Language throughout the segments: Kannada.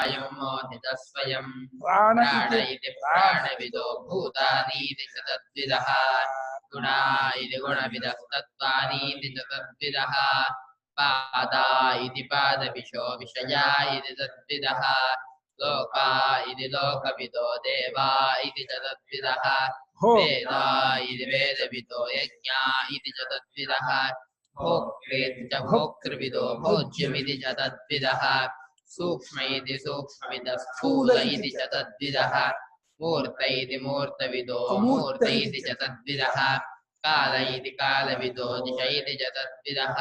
मोहितः स्वयं प्राण प्राण इति प्राणविदो भूतानीति च तद्विदः गुणा इति गुणविदः तत्त्वानीति च तद्विदः पादा इति पादविशो विषया इति तद्विदः लोका इति लोकविदो देवा इति च तद्विदः वेदा इति वेदविदो यज्ञा इति च तद्विदः भोक्तेति च भोक्तृविदो भोज्यमिति च तद्विदः सूक्ष्म इति सूक्ष्मविदः स्थूल इति च तद्विदः मूर्त इति मूर्तविदो मूर्त इति च तद्विदः काल इति कालविदो दिश इति च तद्विदः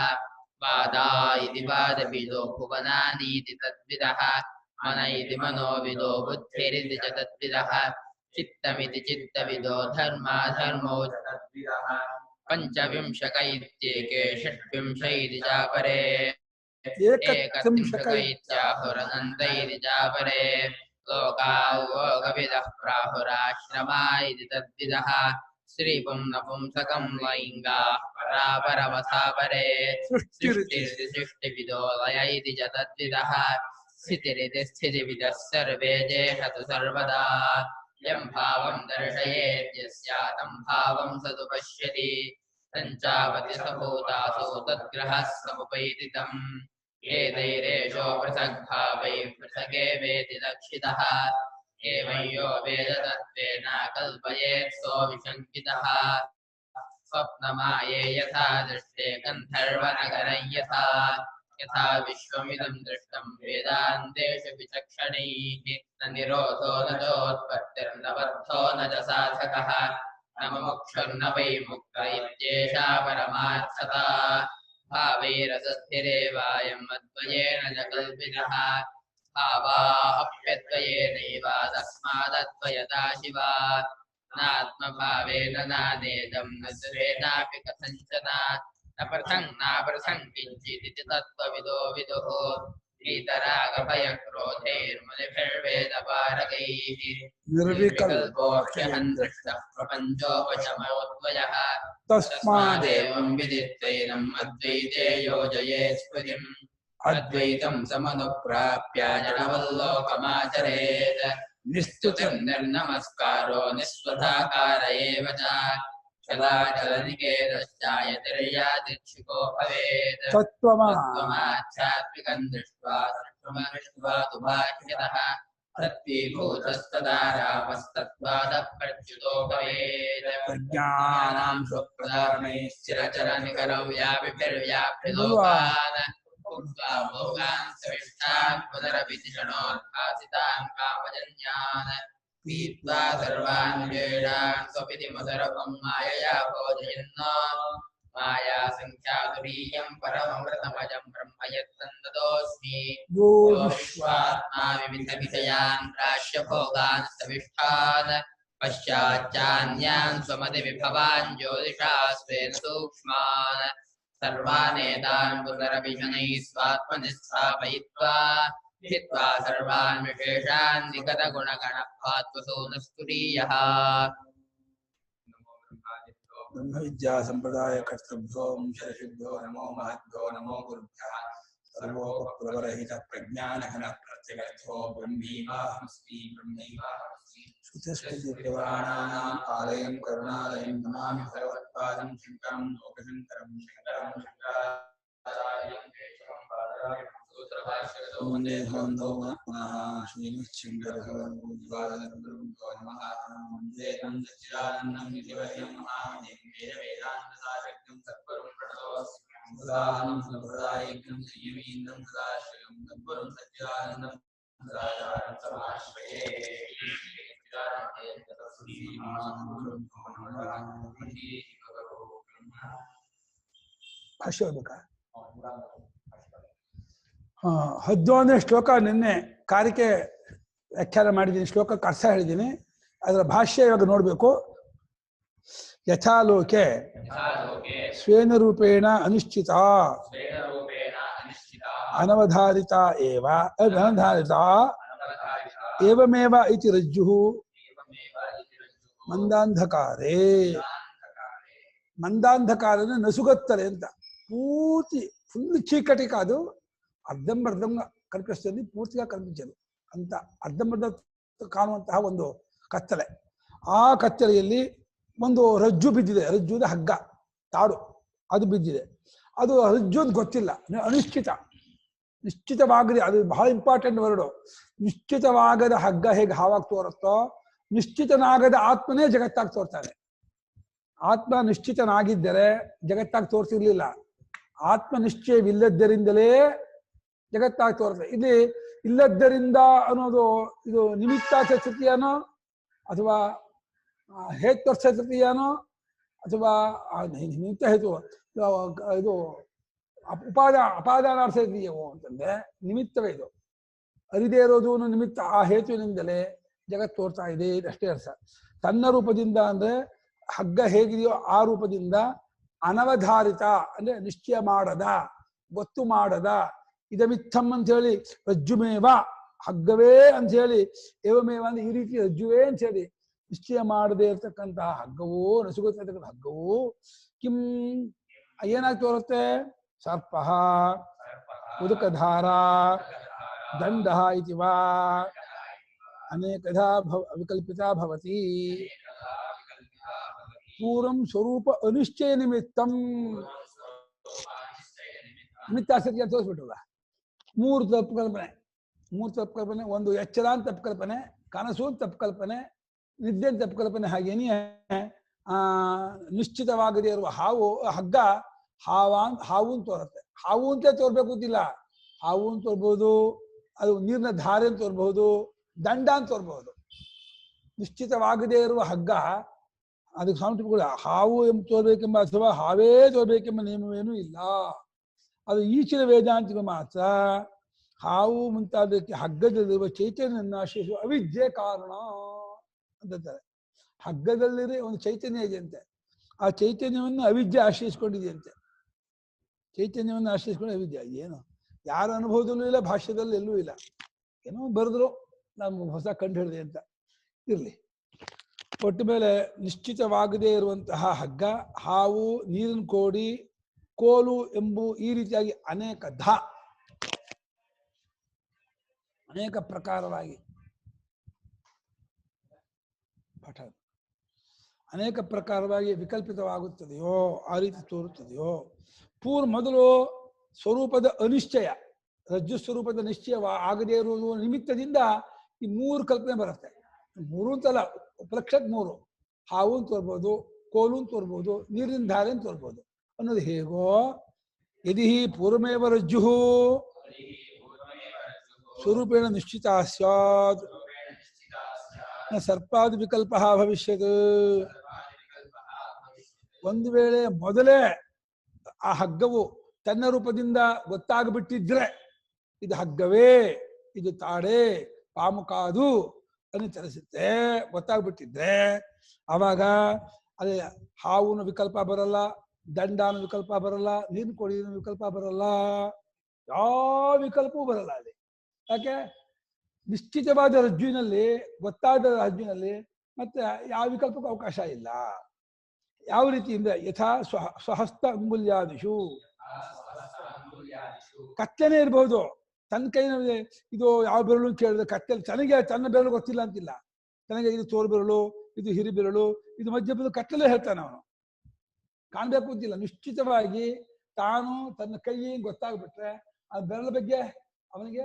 वादा इति वादविदो भुवनानि इति तद्विदः मन इति मनोविदो बुद्धिरिति च तद्विदः चित्तमिति चित्तविदो धर्मा धर्मो च तद्विदः पंचविंशक इत्येके षट्विंश इति चापरे एकत्रिंशक इत्याहुरनन्त इति चापरे लोकावोगविदः प्राहुराश्रमा इति तद्विदः श्रीपुं नपुंसकं लैङ्गाः परापरमथापरे सृष्टिविदो लय इति च तद्विदः स्थितिरिति स्थितिविदः सर्वे जेषतु सर्वदा यं भावं दर्शयेद्यस्यातं भावं स तु पश्यति तञ्चावति स भूतासु तद्ग्रहः समुपैति तम् एतैरेषो पृथग्भावैः पृथगेवेति लक्षितः एवं यो वेद तत्त्वेन कल्पयेत् सोऽविशङ्कितः स्वप्नमाये यथा दृष्टे गन्धर्वनगरं यथा यथा विश्वमिदं दृष्टं वेदान्तेषु विचक्षणैः न निरोधो न चोत्पत्तिर्न बद्धो न च साधकः न मुमुक्षुर्न वै मुक्त इत्येषा परमार्थता भावैरसस्थिरेवायम् अद्वयेन च कल्पितः भावा अप्यद्वयेनैव तस्मादद्वयता शिवा नात्मभावेन नानेदं न सुरेणापि कथञ्चन न पृथङ् नापृथङ् किञ्चिदिति तत्त्वविदो विदुः वीतरागभयक्रोधैर्मुनिभिर्वेदपारगैः निर्विकल्पोऽह्यहं दृष्टः प्रपञ्चोपशमोऽद्वयः तस्मादेवं विदित्वैनम् अद्वैते योजयेत् स्मृतिम् अद्वैतं समनुप्राप्य जडवल्लोकमाचरेत् निस्तुतिर्निर्नमस्कारो निःस्वधाकार एव च चलाचलनिकेतश्चायतिर्यादिच्छुको भवेत् तत्त्वमाध्यात्मिकं दृष्ट्वा दृष्ट्वा तु भाष्यतः तत्त्वीभूतस्तदा रामस्तत्त्वादप्रच्युतो भवेत् प्रज्ञानां स्वप्रदानैः स्थिरचलनिकरौ व्यापिभिर्व्याप्यलोकान् भुक्त्वा भोगान् सविष्टान् पुनरपि धिषणोद्भासितान् कामजन्यान् पीत्वा सर्वान् वेदान् स्वपिति मधुरकं मायया बोधयन् माया संख्यातुरीयं परममृतमजं ब्रह्म यत्तन्दतोऽस्मि यो विश्वात्मा विविधविषयान् प्राश्यभोगान् सविष्ठान् पश्चाच्चान्यान् स्वमतिविभवान् ज्योतिषा स्वेन सूक्ष्मान् सर्वानेतान् पुनरपि शनैः स्वात्मनि स्थापयित्वा हित्वा सर्वान् विशेषान् निगतगुणगणत्वात्मसूनस्तुरीयः ब्रह्मविद्या संप्रदाय कर्तृभ्यो शरशिभ्यो नमो महद्भ्यो नमो गुरुभ्यः सर्वोपप्रवरहित प्रज्ञानघन प्रत्यगर्थो ब्रह्मीवाहमस्मि ब्रह्मैवाहमस्मि श्रुतस्पतिपुराणानाम् आलयं करुणालयं नमामि भगवत्पादं शङ्करं लोकशङ्करं शङ्कराचार्यं केशवं पादरायणं वन्दे भवन्तो पुनः श्रीमच्छङ्करभगवद्पादगुरुभ्यो नमः वन्दे तं सच्चिदानन्दं निधिवयं वेदान्तसारज्ञं सद्गुरुं प्रणतोऽस्मि सदाहं सम्प्रदायज्ञं संयमीन्द्रं सदाश्रयं सद्गुरुं सच्चिदानन्दं सदाचार्यं समाश्रये ಭಾಷ್ಯ ಓದಬೇಕಾ? 11ನೇ ಶ್ಲೋಕ ನಿನ್ನೆ ಕಾರ್ಯಕ್ಕೆ ವ್ಯಾಖ್ಯಾನ ಮಾಡಿದ್ದೀನಿ, ಶ್ಲೋಕಕ್ಕೆ ಅರ್ಥ ಹೇಳಿದ್ದೀನಿ. ಅದರ ಭಾಷ್ಯ ಇವಾಗ ನೋಡಬೇಕು. ಯಥಾಲೋಕೆ ಸ್ವೇನ ರೂಪೇಣ ಅನಿಶ್ಚಿತ ಅನವಧಾರಿತ ಏವ ಅನವಧಾರಿತ ಏವಮೇವ ಇತಿ ರಜ್ಜುಃ ಮಂದಾಂಧಕಾರೇ. ಮಂದಾಂಧಕಾರನ ನಸುಗತ್ತಲೆ ಅಂತ ಪೂರ್ತಿ ಫುಲ್ ಚೀಕಟಿ ಕಾದು ಅರ್ಧಂಬರ್ಧಂಗ ಕಲ್ಪಿಸ್ತದೆ, ಪೂರ್ತಿగా కనిపించదు. ಅಂತ ಅರ್ಧಂಬರ್ಧ ಕಾಣುವಂತಹ ಒಂದು ಕತ್ತಲೆ. ಆ ಕತ್ತಲೆಯಲ್ಲಿ ಒಂದು ರಜ್ಜು ಬಿದ್ದಿದೆ, ರಜ್ಜುದ ಹಗ್ಗ ತಾಡು ಅದು ಬಿದ್ದಿದೆ. ಅದು ರಜ್ಜು ಅಂತ ಗೊತ್ತಿಲ್ಲ, ಅನಿಶ್ಚಿತ, ನಿಶ್ಚಿತವಾಗದೆ, ಅದು ಬಹಳ ಇಂಪಾರ್ಟೆಂಟ್ ವರ್ಡು. ನಿಶ್ಚಿತವಾಗದ ಹಗ್ಗ ಹೇಗೆ ಹಾವಾಗಿ ತೋರುತ್ತೋ, ನಿಶ್ಚಿತನಾಗದ ಆತ್ಮನೇ ಜಗತ್ತಾಗಿ ತೋರ್ತಾನೆ. ಆತ್ಮ ನಿಶ್ಚಿತನಾಗಿದ್ದರೆ ಜಗತ್ತಾಗಿ ತೋರಿಸಿರ್ಲಿಲ್ಲ. ಆತ್ಮ ನಿಶ್ಚಯವಿಲ್ಲದ್ದರಿಂದಲೇ ಜಗತ್ತಾಗಿ ತೋರುತ್ತೆ. ಇಲ್ಲಿ ಇಲ್ಲದ್ದರಿಂದ ಅನ್ನೋದು ಇದು ನಿಮಿತ್ತಾಚ ತೃತೀಯನೋ ಅಥವಾ ಹೇತ್ವರ್ಥ ತೃತೀಯನೋ ಅಥವಾ ನಿಮಿತ್ತ ಹೇತು ಇದು ಅಪಾದಾನಾರ್ಥ ತೃತೀಯವೋ ಅಂತಂದ್ರೆ ನಿಮಿತ್ತವೇ ಇದು. ಅರಿದೇ ಇರೋದು ನಿಮಿತ್ತ, ಆ ಹೇತುವಿನಿಂದಲೇ ಜಗತ್ತು ತೋರ್ತಾ ಇದೆ, ಇದಷ್ಟೇ ಅರ್ಥ. ತನ್ನ ರೂಪದಿಂದ ಅಂದ್ರೆ ಹಗ್ಗ ಹೇಗಿದೆಯೋ ಆ ರೂಪದಿಂದ ಅನವಧಾರಿತ ಅಂದ್ರೆ ನಿಶ್ಚಯ ಮಾಡದ, ಗೊತ್ತು ಮಾಡದ, ಇದಮಿತ್ತಂ ಅಂತ ಹೇಳಿ ರಜ್ಜುಮೇವ ಹಗ್ಗವೇ ಅಂತ ಹೇಳಿ, ಏವಮೇವ ಅಂದ್ರೆ ಈ ರೀತಿ ರಜ್ಜುವೇ ಅಂತ ಹೇಳಿ ನಿಶ್ಚಯ ಮಾಡದೇ ಇರ್ತಕ್ಕಂತಹ ಹಗ್ಗವೂ, ನಸುಗುತ್ತಿರ್ತಕ್ಕಂಥ ಹಗ್ಗವೂ ಕಿಂ ಏನಾಗಿ ತೋರುತ್ತೆ? ಸರ್ಪ ಉದಕಧಾರ ದಂಡ ಇತಿ ವಾ ಅನೇಕಧಾ ವಿಕಲ್ಪಿತ ಭವತಿ. ಪೂರ್ವಂ ಸ್ವರೂಪ ಅನಿಶ್ಚಯ ನಿಮಿತ್ತಂ. ನಿಮಿತ್ತಾಸಕ್ತಿ ಅಂತ ತೋರಿಸ್ಬಿಟ್ಟಲ್ಲ. ಮೂರು ತಪ್ಪು ಕಲ್ಪನೆ. ಒಂದು ಎಚ್ಚರ ಅಂತ ತಪ್ಪು ಕಲ್ಪನೆ, ಕನಸು ಅಂತ ತಪ್ಪು ಕಲ್ಪನೆ, ನಿದ್ದೆ ಅಂತ ತಪ್ಪು ಕಲ್ಪನೆ. ಹಾಗೇನೇ ನಿಶ್ಚಿತವಾಗದೇ ಇರುವ ಹಾವು, ಹಗ್ಗ ಹಾವು ಅಂತ ತೋರುತ್ತೆ. ಹಾವು ಅಂತ ತೋರ್ಬೇಕು ಅಂತಿಲ್ಲ, ಹಾವು ಅಂತ ತೋರ್ಬಹುದು, ಅದು ನೀರಿನ ಧಾರೆ ಅಂತ ತೋರ್ಬಹುದು, ದಂಡ ಅಂತ ತೋರ್ಬಹುದು. ನಿಶ್ಚಿತವಾಗದೇ ಇರುವ ಹಗ್ಗ ಅದಕ್ಕೆ ಸಾಂಸ್ಕೃತಿಗಳು ಹಾವು ಎಂಬ ತೋರ್ಬೇಕೆಂಬ ಅಥವಾ ಹಾವೇ ತೋರ್ಬೇಕೆಂಬ ನಿಯಮವೇನೂ ಇಲ್ಲ. ಅದು ಈಚಿನ ವೇದಾಂತಿಗಳು ಮಾತ್ರ ಹಾವು ಮುಂತಾದಕ್ಕೆ ಹಗ್ಗದಲ್ಲಿರುವ ಚೈತನ್ಯವನ್ನು ಆಶ್ರಯಿಸುವ ಅವಿದ್ಯೆ ಕಾರಣ ಅಂತಾರೆ. ಹಗ್ಗದಲ್ಲಿರೋ ಒಂದು ಚೈತನ್ಯ ಇದೆಯಂತೆ, ಆ ಚೈತನ್ಯವನ್ನು ಅವಿದ್ಯೆ ಆಶ್ರಯಿಸ್ಕೊಂಡಿದೆಯಂತೆ. ಚೈತನ್ಯವನ್ನು ಆಶ್ರಯಿಸ್ಕೊಂಡು ಅವಿದ್ಯೆ ಏನು ಯಾರ ಅನುಭವದಲ್ಲೂ ಇಲ್ಲ, ಭಾಷ್ಯದಲ್ಲಿ ಎಲ್ಲೂ ಇಲ್ಲ. ಏನೋ ಬರೆದ್ರು, ನಾನು ಹೊಸ ಕಂಡು ಹಿಡಿದೆ ಅಂತ ಇರಲಿ. ಒಟ್ಟು ಮೇಲೆ ನಿಶ್ಚಿತವಾಗದೇ ಇರುವಂತಹ ಹಗ್ಗ, ಹಾವು, ನೀರಿನ ಕೋಡಿ, ಕೋಲು ಎಂಬು ಈ ರೀತಿಯಾಗಿ ಅನೇಕ ಪ್ರಕಾರವಾಗಿ ಅನೇಕ ಪ್ರಕಾರವಾಗಿ ವಿಕಲ್ಪಿತವಾಗುತ್ತದೆಯೋ, ಆ ರೀತಿ ತೋರುತ್ತದೆಯೋ. ಮೊದಲು ಸ್ವರೂಪದ ಅನಿಶ್ಚಯ, ರಜ್ಜು ಸ್ವರೂಪದ ನಿಶ್ಚಯ ಆಗದೇ ಇರುವುದು ನಿಮಿತ್ತದಿಂದ ಈ ಮೂರು ಕಲ್ಪನೆ ಬರುತ್ತೆ. ಮೂರು ಅಂತಲ್ಲ, ಉಪಲಕ್ಷಕ್ಕೆ ಮೂರು. ಹಾವು ಅಂತ ತೋರ್ಬೋದು, ಕೋಲು ಅಂತ ತೋರ್ಬೋದು, ನೀರಿನ ಧಾರೆ ಅಂತ ತೋರ್ಬೋದು ಅನ್ನೋದು ಹೇಗೋ. ಯದಿ ಪೂರ್ವಮೇವ ರಜ್ಜು ಸ್ವರೂಪೇಣ ನಿಶ್ಚಿತ ಸ್ಯಾತ್ ಸರ್ಪಾದಿ ವಿಕಲ್ಪ ಭವಿಷ್ಯತ್. ಒಂದು ವೇಳೆ ಮೊದಲೇ ಆ ಹಗ್ಗವು ತನ್ನ ರೂಪದಿಂದ ಗೊತ್ತಾಗ್ಬಿಟ್ಟಿದ್ರೆ, ಇದು ಹಗ್ಗವೇ, ಇದು ತಾಡೆ, ಪಾಮುಕಾದು ಅನ್ನು ಚಲಿಸುತ್ತೆ ಗೊತ್ತಾಗ್ಬಿಟ್ಟಿದ್ರೆ, ಆವಾಗ ಅದೇ ಹಾವುನ ವಿಕಲ್ಪ ಬರಲ್ಲ, ದಂಡಾನ ವಿಕಲ್ಪ ಬರಲ್ಲ, ನೀರು ಕೊಡಿನ ವಿಕಲ್ಪ ಬರಲ್ಲ, ಯಾವ ವಿಕಲ್ಪವೂ ಬರಲ್ಲ ಅಲ್ಲಿ. ಯಾಕೆ? ನಿಶ್ಚಿತವಾದ ರಜ್ಜುವಿನಲ್ಲಿ, ಗೊತ್ತಾದ ರಜ್ಜುವಿನಲ್ಲಿ ಮತ್ತೆ ಯಾವ ವಿಕಲ್ಪಕ್ಕೂ ಅವಕಾಶ ಇಲ್ಲ. ಯಾವ ರೀತಿಯಿಂದ? ಯಥಾ ಸ್ವಹಸ್ತ ಅಂಗುಲ್ಯಾದಿಷು. ಕತ್ತಲೆ ಇರಬಹುದು, ತನ್ನ ಕೈನಲ್ಲಿ ಇದು ಯಾವ ಬೆರಳು ಅಂತ ಕೇಳಿದ್ರೆ ಕತ್ತಲೆ, ತನಗೆ ತನ್ನ ಬೆರಳು ಗೊತ್ತಿಲ್ಲ ಅಂತಿಲ್ಲ. ತನಗೆ ಇದು ತೋರು ಬೆರಳು, ಇದು ಹಿರಿ ಬೆರಳು, ಇದು ಮಧ್ಯ ಬೆರಳು, ಕತ್ತಲೆ ಹೇಳ್ತಾನೆ ಅವನು, ಕಾಣ್ಬೇಕು ಅಂತಿಲ್ಲ. ನಿಶ್ಚಿತವಾಗಿ ತಾನು ತನ್ನ ಕೈ ಗೊತ್ತಾಗ್ಬಿಟ್ರೆ ಆ ಬೆರಳ ಬಗ್ಗೆ ಅವನಿಗೆ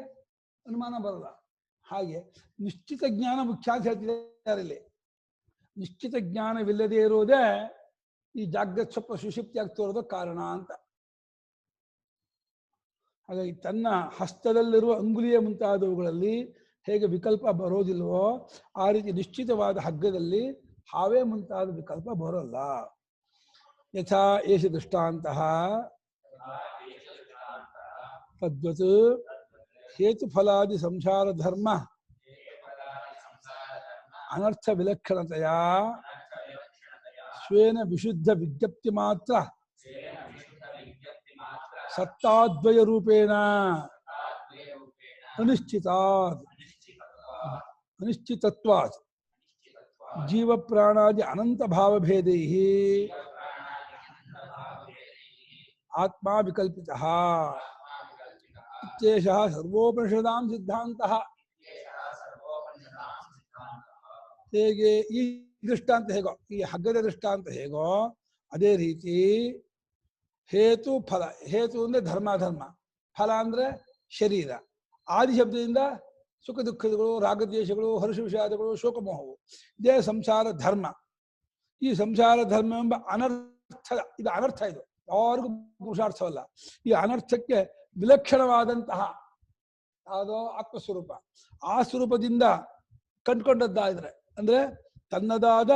ಅನುಮಾನ ಬರಲ್ಲ. ಹಾಗೆ ನಿಶ್ಚಿತ ಜ್ಞಾನ ಮುಖ್ಯ ಅಂತ ಹೇಳ್ತಿದ್ದಾರೆ ಇಲ್ಲಿ. ನಿಶ್ಚಿತ ಜ್ಞಾನವಿಲ್ಲದೆ ಇರುವುದೇ ಈ ಜಾಗೃತ ಸ್ವಲ್ಪ ಸುಷುಪ್ತಿಯಾಗಿ ತೋರೋದ ಕಾರಣ ಅಂತ. ಹಾಗಾಗಿ ತನ್ನ ಹಸ್ತದಲ್ಲಿರುವ ಅಂಗುಲಿಯ ಮುಂತಾದವುಗಳಲ್ಲಿ ಹೇಗೆ ವಿಕಲ್ಪ ಬರೋದಿಲ್ವೋ, ಆ ರೀತಿ ನಿಶ್ಚಿತವಾದ ಹಗ್ಗದಲ್ಲಿ ಹಾವೇ ಮುಂತಾದ ವಿಕಲ್ಪ ಬರೋಲ್ಲ. ಯಥಾ ಏಷ ದೃಷ್ಟಾಂತಃ ತದ್ವತ್ ಹೇತುಫಲಾದಿ ಸಂಸಾರ ಧರ್ಮ ಅನರ್ಥ ವಿಲಕ್ಷಣತೆಯ ಸ್ವೇನ ವಿಶುದ್ಧ ವಿಜ್ಞಪ್ತಿ ಮಾತ್ರ ಸತ್ತಾದ್ವಯ ರೂಪೇಣ ಅನಿಶ್ಚಿತತ್ವಾತ್ ಜೀವ ಪ್ರಾಣಾದಿ ಅನಂತ ಭಾವಭೇದೈ ಆತ್ಮ ವಿಕಲ್ಪಿತಃ ಇತ್ಯೇಷಃ ಸರ್ವೋಪನಿಷದಾಂ ಸಿದ್ಧಾಂತಃ. ಹೇಗೆ ಈ ದೃಷ್ಟಾಂತ ಹೇಗೋ, ಈ ಹಗ್ಗದ ದೃಷ್ಟಾಂತ ಹೇಗೋ ಅದೇ ರೀತಿ ಹೇತು ಫಲ. ಹೇತು ಅಂದ್ರೆ ಧರ್ಮಾಧರ್ಮ, ಫಲ ಅಂದ್ರೆ ಶರೀರ. ಆದಿ ಶಬ್ದದಿಂದ ಸುಖ ದುಃಖಗಳು, ರಾಗದ್ವೇಷಗಳು, ಹರ್ಷ ವಿಷಾದಗಳು, ಶೋಕಮೋಹವು, ಇದೇ ಸಂಸಾರ ಧರ್ಮ. ಈ ಸಂಸಾರ ಧರ್ಮ ಎಂಬ ಅನರ್ಥ, ಇದು ಅನರ್ಥ, ಇದು ಯಾರಿಗೂ ಪುರುಷಾರ್ಥವಲ್ಲ. ಈ ಅನರ್ಥಕ್ಕೆ ವಿಲಕ್ಷಣವಾದಂತಹ ಯಾವುದೋ ಆತ್ಮಸ್ವರೂಪ, ಆ ಸ್ವರೂಪದಿಂದ ಕಂಡುಕೊಂಡದ್ದಾದ್ರೆ ಅಂದ್ರೆ ತನ್ನದಾದ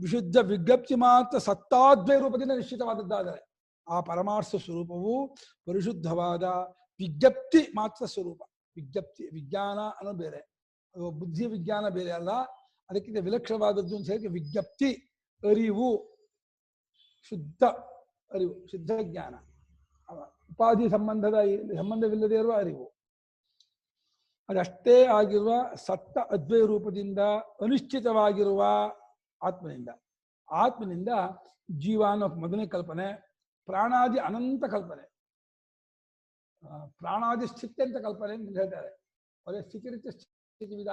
ವಿಶುದ್ಧ ವಿಜ್ಞಪ್ತಿ ಮಾತ್ರ ಸತ್ತಾದ್ವಯ ರೂಪದಿಂದ ನಿಶ್ಚಿತವಾದದ್ದಾದರೆ ಆ ಪರಮಾರ್ಥ ಸ್ವರೂಪವು ಪರಿಶುದ್ಧವಾದ ವಿಜ್ಞಪ್ತಿ ಮಾತ್ರ ಸ್ವರೂಪ. ವಿಜ್ಞಪ್ತಿ ವಿಜ್ಞಾನ ಅನ್ನೋ ಬೇರೆ, ಬುದ್ಧಿ ವಿಜ್ಞಾನ ಬೇರೆ ಅಲ್ಲ, ಅದಕ್ಕಿಂತ ವಿಲಕ್ಷಣವಾದದ್ದು ಅಂತ ಹೇಳಿ ವಿಜ್ಞಪ್ತಿ, ಅರಿವು, ಶುದ್ಧ ಅರಿವು, ಶುದ್ಧ ಜ್ಞಾನ, ಉಪಾಧಿ ಸಂಬಂಧವಿಲ್ಲದೆ ಇರುವ ಅರಿವು. ಅದಷ್ಟೇ ಆಗಿರುವ ಸತ್ತ ಅದ್ವಯ ರೂಪದಿಂದ ಅನಿಶ್ಚಿತವಾಗಿರುವ ಆತ್ಮನಿಂದ ಜೀವ ಅನ್ನೋ ಮೊದಲನೇ ಕಲ್ಪನೆ, ಪ್ರಾಣಾದಿ ಅನಂತ ಕಲ್ಪನೆ, ಪ್ರಾಣಾದಿ ಸ್ಥಿತಿ ಅಂತ ಕಲ್ಪನೆ ಅಂತ ಹೇಳ್ತಾರೆ. ಅದೇ ಸ್ಥಿತಿರಿತ್ಯ ಸ್ಥಿತಿವಿಧ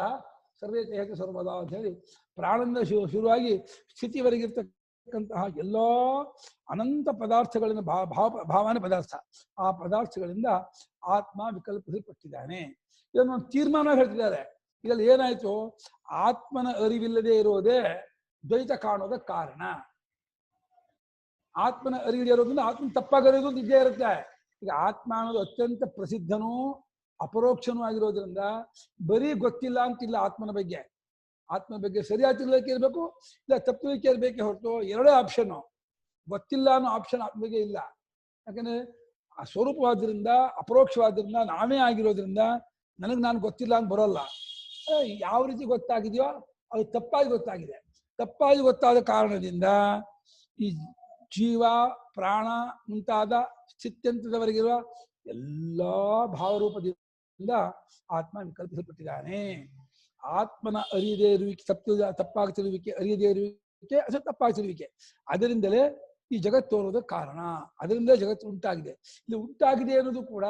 ಸರ್ವೇ ತೇಹಕ ಸರ್ವದ ಅಂತ ಹೇಳಿ ಪ್ರಾಣದಿಂದ ಶುರುವಾಗಿ ಸ್ಥಿತಿವರೆಗಿರ್ತಕ್ಕಂತಹ ಎಲ್ಲ ಅನಂತ ಪದಾರ್ಥಗಳಿಂದ ಭಾವನೆ ಪದಾರ್ಥ, ಆ ಪದಾರ್ಥಗಳಿಂದ ಆತ್ಮ ವಿಕಲ್ಪಿಸಲ್ಪಟ್ಟಿದ್ದಾನೆ. ಇದನ್ನು ತೀರ್ಮಾನ ಹೇಳ್ತಿದ್ದಾರೆ. ಇದರಲ್ಲಿ ಏನಾಯ್ತು, ಆತ್ಮನ ಅರಿವಿಲ್ಲದೆ ಇರೋದೇ ದ್ವೈತ ಕಾಣೋದ ಕಾರಣ. ಆತ್ಮನ ಅರಿವಿದೆ ಇರೋದ್ರಿಂದ ಆತ್ಮ ತಪ್ಪಾಗಿರೋದು ಇದ್ದೇ ಇರುತ್ತೆ. ಈಗ ಆತ್ಮ ಅನ್ನೋದು ಅತ್ಯಂತ ಪ್ರಸಿದ್ಧನೂ ಅಪರೋಕ್ಷನೂ ಆಗಿರೋದ್ರಿಂದ ಬರೀ ಗೊತ್ತಿಲ್ಲ ಅಂತಿಲ್ಲ ಆತ್ಮನ ಬಗ್ಗೆ. ಆತ್ಮನ ಬಗ್ಗೆ ಸರಿಯಾದ ತಿಳುವಳಿಕೆ ಇರಬೇಕು, ಇಲ್ಲ ತಪ್ಪು ತಿಳುವಳಿಕೆ ಇರಬೇಕೆ ಹೊರತು ಎರಡೇ ಆಪ್ಷನ್ನು. ಗೊತ್ತಿಲ್ಲ ಅನ್ನೋ ಆಪ್ಷನ್ ಆತ್ಮ ಬಗ್ಗೆ ಇಲ್ಲ. ಯಾಕಂದ್ರೆ ಆ ಸ್ವರೂಪವಾದ್ರಿಂದ, ಅಪರೋಕ್ಷವಾದ್ರಿಂದ, ನಾವೇ ಆಗಿರೋದ್ರಿಂದ ನಾನು ಗೊತ್ತಿಲ್ಲ ಅಂತ ಬರೋಲ್ಲ. ಯಾವ ರೀತಿ ಗೊತ್ತಾಗಿದೆಯೋ ಅದು ತಪ್ಪಾಗಿ ಗೊತ್ತಾಗಿದೆ. ತಪ್ಪಾಗಿ ಗೊತ್ತಾದ ಕಾರಣದಿಂದ ಈ ಜೀವ, ಪ್ರಾಣ ಮುಂತಾದ ಸ್ಥಿತ್ಯಂತದವರೆಗಿರುವ ಎಲ್ಲ ಭಾವರೂಪದಿಂದ ಆತ್ಮ ವಿಕಲ್ಪಿಸಲ್ಪಟ್ಟಿದ್ದಾನೆ. ಆತ್ಮನ ಅರಿಯದೇ ಇರುವಿಕೆ, ತಪ್ಪಾಗಿ ತಿಳುವಿಕೆ, ಅರಿಯದೇ ಇರುವಿಕೆ, ಅದು ತಪ್ಪಾಗಿ ತಿಳುವಿಕೆ. ಅದರಿಂದಲೇ ಈ ಜಗತ್ತು ಅನ್ನೋದಕ್ಕೆ ಕಾರಣ. ಅದರಿಂದ ಜಗತ್ತು ಉಂಟಾಗಿದೆ. ಇಲ್ಲಿ ಉಂಟಾಗಿದೆ ಅನ್ನೋದು ಕೂಡ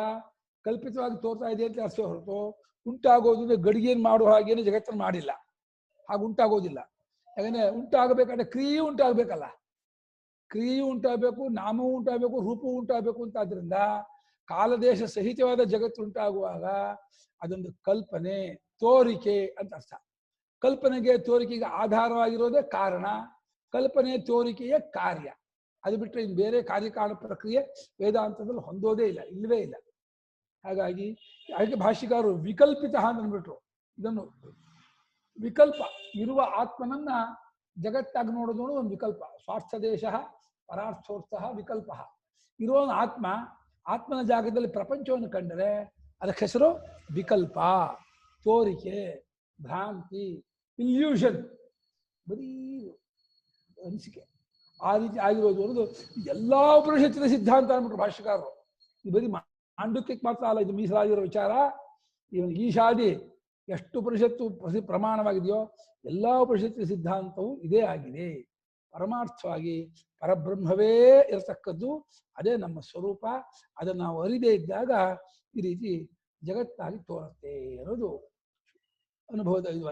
ಕಲ್ಪಿತವಾಗಿ ತೋರ್ತಾ ಇದೆ ಅಂತ ಅರ್ಥ ಹೊರತು ಉಂಟಾಗೋದ್ರಿಂದ ಗಡಿಗೆಯನ್ನು ಮಾಡುವ ಹಾಗೇನೆ ಜಗತ್ತನ್ನು ಮಾಡಿಲ್ಲ. ಹಾಗೆ ಉಂಟಾಗೋದಿಲ್ಲ. ಯಾಕಂದ್ರೆ ಉಂಟಾಗಬೇಕಾದ್ರೆ ಕ್ರಿಯೆಯೂ ಉಂಟಾಗಬೇಕಲ್ಲ. ಕ್ರಿಯೆಯೂ ಉಂಟಾಗಬೇಕು, ನಾಮವೂ ಉಂಟಾಗಬೇಕು, ರೂಪವೂ ಉಂಟಾಗಬೇಕು ಅಂತಾದ್ರಿಂದ ಕಾಲದೇಶ ಸಹಿತವಾದ ಜಗತ್ತು ಉಂಟಾಗುವಾಗ ಅದೊಂದು ಕಲ್ಪನೆ, ತೋರಿಕೆ ಅಂತ ಅರ್ಥ. ಕಲ್ಪನೆಗೆ ತೋರಿಕೆಗೆ ಆಧಾರವಾಗಿರೋದೇ ಕಾರಣ, ಕಲ್ಪನೆ ತೋರಿಕೆಯ ಕಾರ್ಯ. ಅದು ಬಿಟ್ಟರೆ ಇನ್ನು ಬೇರೆ ಕಾರ್ಯಕಾರಣ ಪ್ರಕ್ರಿಯೆ ವೇದಾಂತದಲ್ಲಿ ಹೊಂದೋದೇ ಇಲ್ಲ, ಇಲ್ಲವೇ ಇಲ್ಲ. ಹಾಗಾಗಿ ಅದಕ್ಕೆ ಭಾಷ್ಯಕಾರರು ವಿಕಲ್ಪಿತ ಅಂತ ಅಂದ್ಬಿಟ್ರು. ಇದನ್ನು ವಿಕಲ್ಪ ಇರುವ ಆತ್ಮನನ್ನ ಜಗತ್ತಾಗಿ ನೋಡೋದು ಒಂದು ವಿಕಲ್ಪ. ಸ್ವಾರ್ಥ ದೇಶ ಪರಾರ್ಥೋರ್ಥ ವಿಕಲ್ಪ. ಇರೋ ಆತ್ಮನ ಜಾಗದಲ್ಲಿ ಪ್ರಪಂಚವನ್ನು ಕಂಡರೆ ಅದಕ್ಕೆ ಹೆಸರು ವಿಕಲ್ಪ, ತೋರಿಕೆ, ಭ್ರಾಂತಿ, ಇಲ್ಯೂಷನ್, ಬರೀ ಅನಿಸಿಕೆ. ಆ ರೀತಿ ಆಗಿರೋದು ಅನ್ನೋದು ಎಲ್ಲಾ ಉಪನಿಷತ್ತಿನ ಸಿದ್ಧಾಂತ ಅಂದ್ಬಿಟ್ರು ಭಾಷ್ಯಕಾರರು. ಇದು ಬರೀ ಮಾಂಡುಕ್ಯಕ್ಕೆ ಮಾತ್ರ ಅಲ್ಲ, ಇದು ಮೀಸಲಾಗಿರೋ ವಿಚಾರ. ಇವನು ಈಶಾದಿ ಎಷ್ಟು ಉಪನಿಷತ್ತು ಪ್ರಮಾಣವಾಗಿದೆಯೋ ಎಲ್ಲ ಉಪನಿಷತ್ತಿನ ಸಿದ್ಧಾಂತವು ಇದೇ ಆಗಿದೆ. ಪರಮಾರ್ಥವಾಗಿ ಪರಬ್ರಹ್ಮವೇ ಇರತಕ್ಕದ್ದು, ಅದೇ ನಮ್ಮ ಸ್ವರೂಪ. ಅದನ್ನು ನಾವು ಅರಿದೇ ಇದ್ದಾಗ ಈ ರೀತಿ ಜಗತ್ತಾಗಿ ತೋರುತ್ತೆ ಅನ್ನೋದು ಅನುಭವದ ಇದು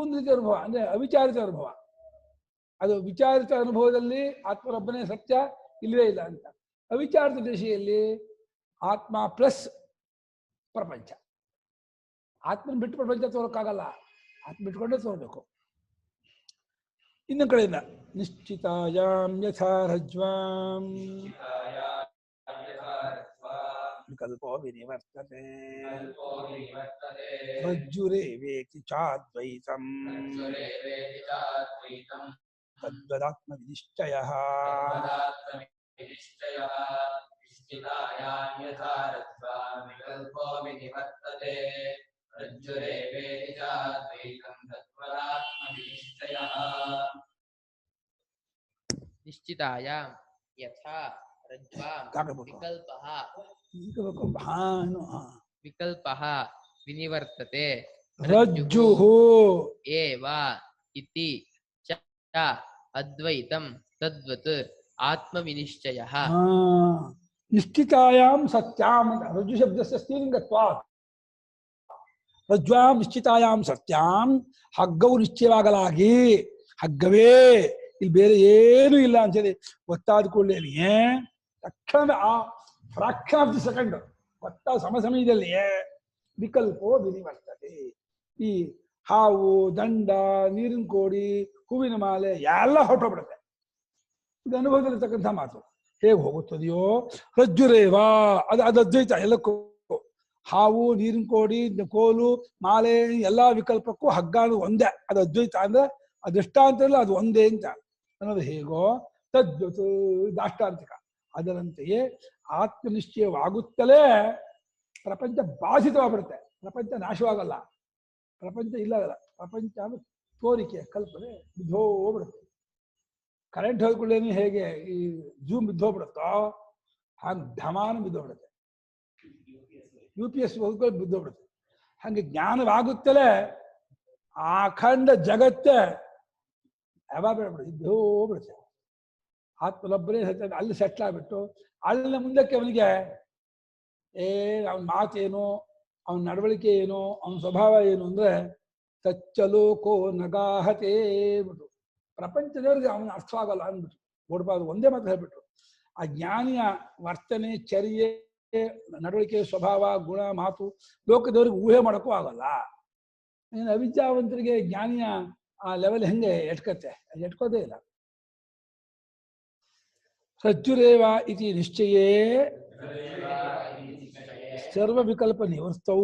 ಒಂದು ರೀತಿ ಅನುಭವ. ಅಂದ್ರೆ ಅವಿಚಾರಿತ ಅನುಭವ. ಅದು ವಿಚಾರಿತ ಅನುಭವದಲ್ಲಿ ಆತ್ಮರೊಬ್ಬನೇ ಸತ್ಯ, ಇಲ್ಲವೇ ಇಲ್ಲ ಅಂತ. ಅವಿಚಾರಿತ ದಿಶೆಯಲ್ಲಿ ಆತ್ಮ ಪ್ಲಸ್ ಪ್ರಪಂಚ. ಆತ್ಮನ ಬಿಟ್ಟು ಪ್ರಪಂಚ ತೋರಕ್ಕಾಗಲ್ಲ, ಆತ್ಮ ಬಿಟ್ಕೊಂಡೇ ತೋರ್ಬೇಕು. ಇನ್ನೊಂದು ಕಡೆಯಿಂದ ನಿಶ್ಚಿತಾಯಾಂ ಯಥಾ ರಜ್ವಾಂ ವಿಕಲ್ಪೋ ವಿನಿವರ್ತತೆ ರಜ್ಜುರೇವೇತಿ ಚಾದ್ವೈತಂ ತದ್ವದಾತ್ಮ ವಿನಿಶ್ಚಯಃ. ನಿಶ್ಚಿತಾಯಾಂ ಯಥಾ ರಜ್ವಾಂ ವಿಕಲ್ಪಃ ವಿನಿವರ್ತತೆ ರಜ್ಜುಃ ಏವ ಇತಿ ಚ ಅದ್ವೈತಂ ತದ್ವತ್ ಆತ್ಮವಿನಿಶ್ಚಯಃ. ನಿಶ್ಚಿತಾಯಾಂ ಸತ್ಯಾಂ. ರಜ್ಜು ಶಬ್ದಸ್ಯ ಸ್ತ್ರೀಲಿಂಗತ್ವಾತ್. ರಜ್ವಾಂ ನಿಶ್ಚಿತಾಯಾಮ್ ಸತ್ಯಾಂ ಹಗ್ಗವು ನಿಶ್ಚಯವಾಗಲಾಗಿ ಹಗ್ಗವೇ ಇಲ್ಲಿ ಬೇರೆ ಏನೂ ಇಲ್ಲ ಅಂತೇಳಿ ಗೊತ್ತಾದ ಕೂಡಲೇ ತಕ್ಷಣ ಆ ಫ್ರಾಕ್ಷನ್ ಆಫ್ ದಿ ಸೆಕೆಂಡ್ ಗೊತ್ತಾದ ಸಮಯದಲ್ಲಿಯೇ ವಿಕಲ್ಪೋ ವಿನಿವರ್ತದೆ. ಈ ಹಾವು, ದಂಡ, ನೀರಿನ ಕೋಡಿ, ಹೂವಿನ ಮಾಲೆ ಎಲ್ಲ ಹೊರಟೋಗ್ಬಿಡುತ್ತೆ. ಇದು ಅನುಭವದಲ್ಲಿರ್ತಕ್ಕಂಥ ಮಾತು. ಹೇಗೆ ಹೋಗುತ್ತದೆಯೋ ರಜ್ಜುರೇವ ಅದು ಅದ್ವೈತ ಎಲ್ಲಕ್ಕೂ. ಹಾವು, ನೀರಿನ ಕೋಡಿ, ಕೋಲು, ಮಾಲೆ ಎಲ್ಲಾ ವಿಕಲ್ಪಕ್ಕೂ ಹಗ್ಗಾನು ಒಂದೇ. ಅದು ಅದ್ವೈತ ಅಂದ್ರೆ ಅದೃಷ್ಟಾಂತ ಇಲ್ಲ, ಅದು ಒಂದೇ ಅಂತ ಅನ್ನೋದು ಹೇಗೋ ತದ್ವತ್ ದಾಷ್ಟಾಂತಿಕ. ಅದರಂತೆಯೇ ಆತ್ಮನಿಶ್ಚಯವಾಗುತ್ತಲೇ ಪ್ರಪಂಚ ಬಾಧಿತವಾಗ್ಬಿಡುತ್ತೆ. ಪ್ರಪಂಚ ನಾಶವಾಗಲ್ಲ, ಪ್ರಪಂಚ ಇಲ್ಲವಲ್ಲ. ಪ್ರಪಂಚ ಅಂದ್ರೆ ತೋರಿಕೆ, ಕಲ್ಪನೆ ಬಿದ್ದೋಗ್ಬಿಡುತ್ತೆ. ಕರೆಂಟ್ ಹೋಗ್ಕೊಳ್ಳೇನು ಹೇಗೆ ಈ ಜೂಮ್ ಬಿದ್ದೋಗ್ಬಿಡುತ್ತೋ ಹಾಗೆ ಢಮಾನ ಬಿದ್ದೋಗ್ಬಿಡುತ್ತೆ. UPS ಹೋಗ್ಕೊಂಡು ಬಿದ್ದೋಗ್ಬಿಡುತ್ತೆ. ಹಾಗೆ ಜ್ಞಾನವಾಗುತ್ತಲೇ ಆ ಅಖಂಡ ಜಗತ್ತೇ ಯಾವಾಗ ಬಿದ್ದೋಗ್ಬಿಡುತ್ತೆ. ಆತ್ಮಲೊಬ್ಬರೇ ಅಲ್ಲಿ ಸೆಟ್ಲ್ ಆಗ್ಬಿಟ್ಟು ಅಲ್ಲಿನ ಮುಂದಕ್ಕೆ ಅವನಿಗೆ ಅವನ ಮಾತೇನು, ಅವನ ನಡವಳಿಕೆ ಏನು, ಅವನ ಸ್ವಭಾವ ಏನು ಅಂದ್ರೆ ತಚ್ಚಲೋಕೋ ನಗಾಹತೇ ಬಿಟ್ಟು ಪ್ರಪಂಚದವರಿಗೆ ಅವನ ಅರ್ಥವಾಗಲ್ಲ ಅಂದ್ಬಿಟ್ಟು ಓಡಬಾರ್ದು. ಒಂದೇ ಮಾತು ಹೇಳ್ಬಿಟ್ರು. ಆ ಜ್ಞಾನಿಯ ವರ್ತನೆ, ಚರ್ಯೆ, ನಡವಳಿಕೆ, ಸ್ವಭಾವ, ಗುಣ, ಮಾತು ಲೋಕದವ್ರಿಗೆ ಊಹೆ ಮಾಡೋಕ್ಕೂ ಆಗಲ್ಲ. ಇನ್ನು ಅವಿದ್ಯಾವಂತರಿಗೆ ಜ್ಞಾನಿಯ ಆ ಲೆವೆಲ್ ಹೆಂಗೆ ಎಟ್ಕತ್ತೆ? ಅದು ಎಟ್ಕೋದೇ ಇಲ್ಲ. ರಜ್ಜುರೇವ ಇತಿ ನಿಶ್ಚಯೇ ಸರ್ವ ವಿಕಲ್ಪ ನಿವರ್ತೌ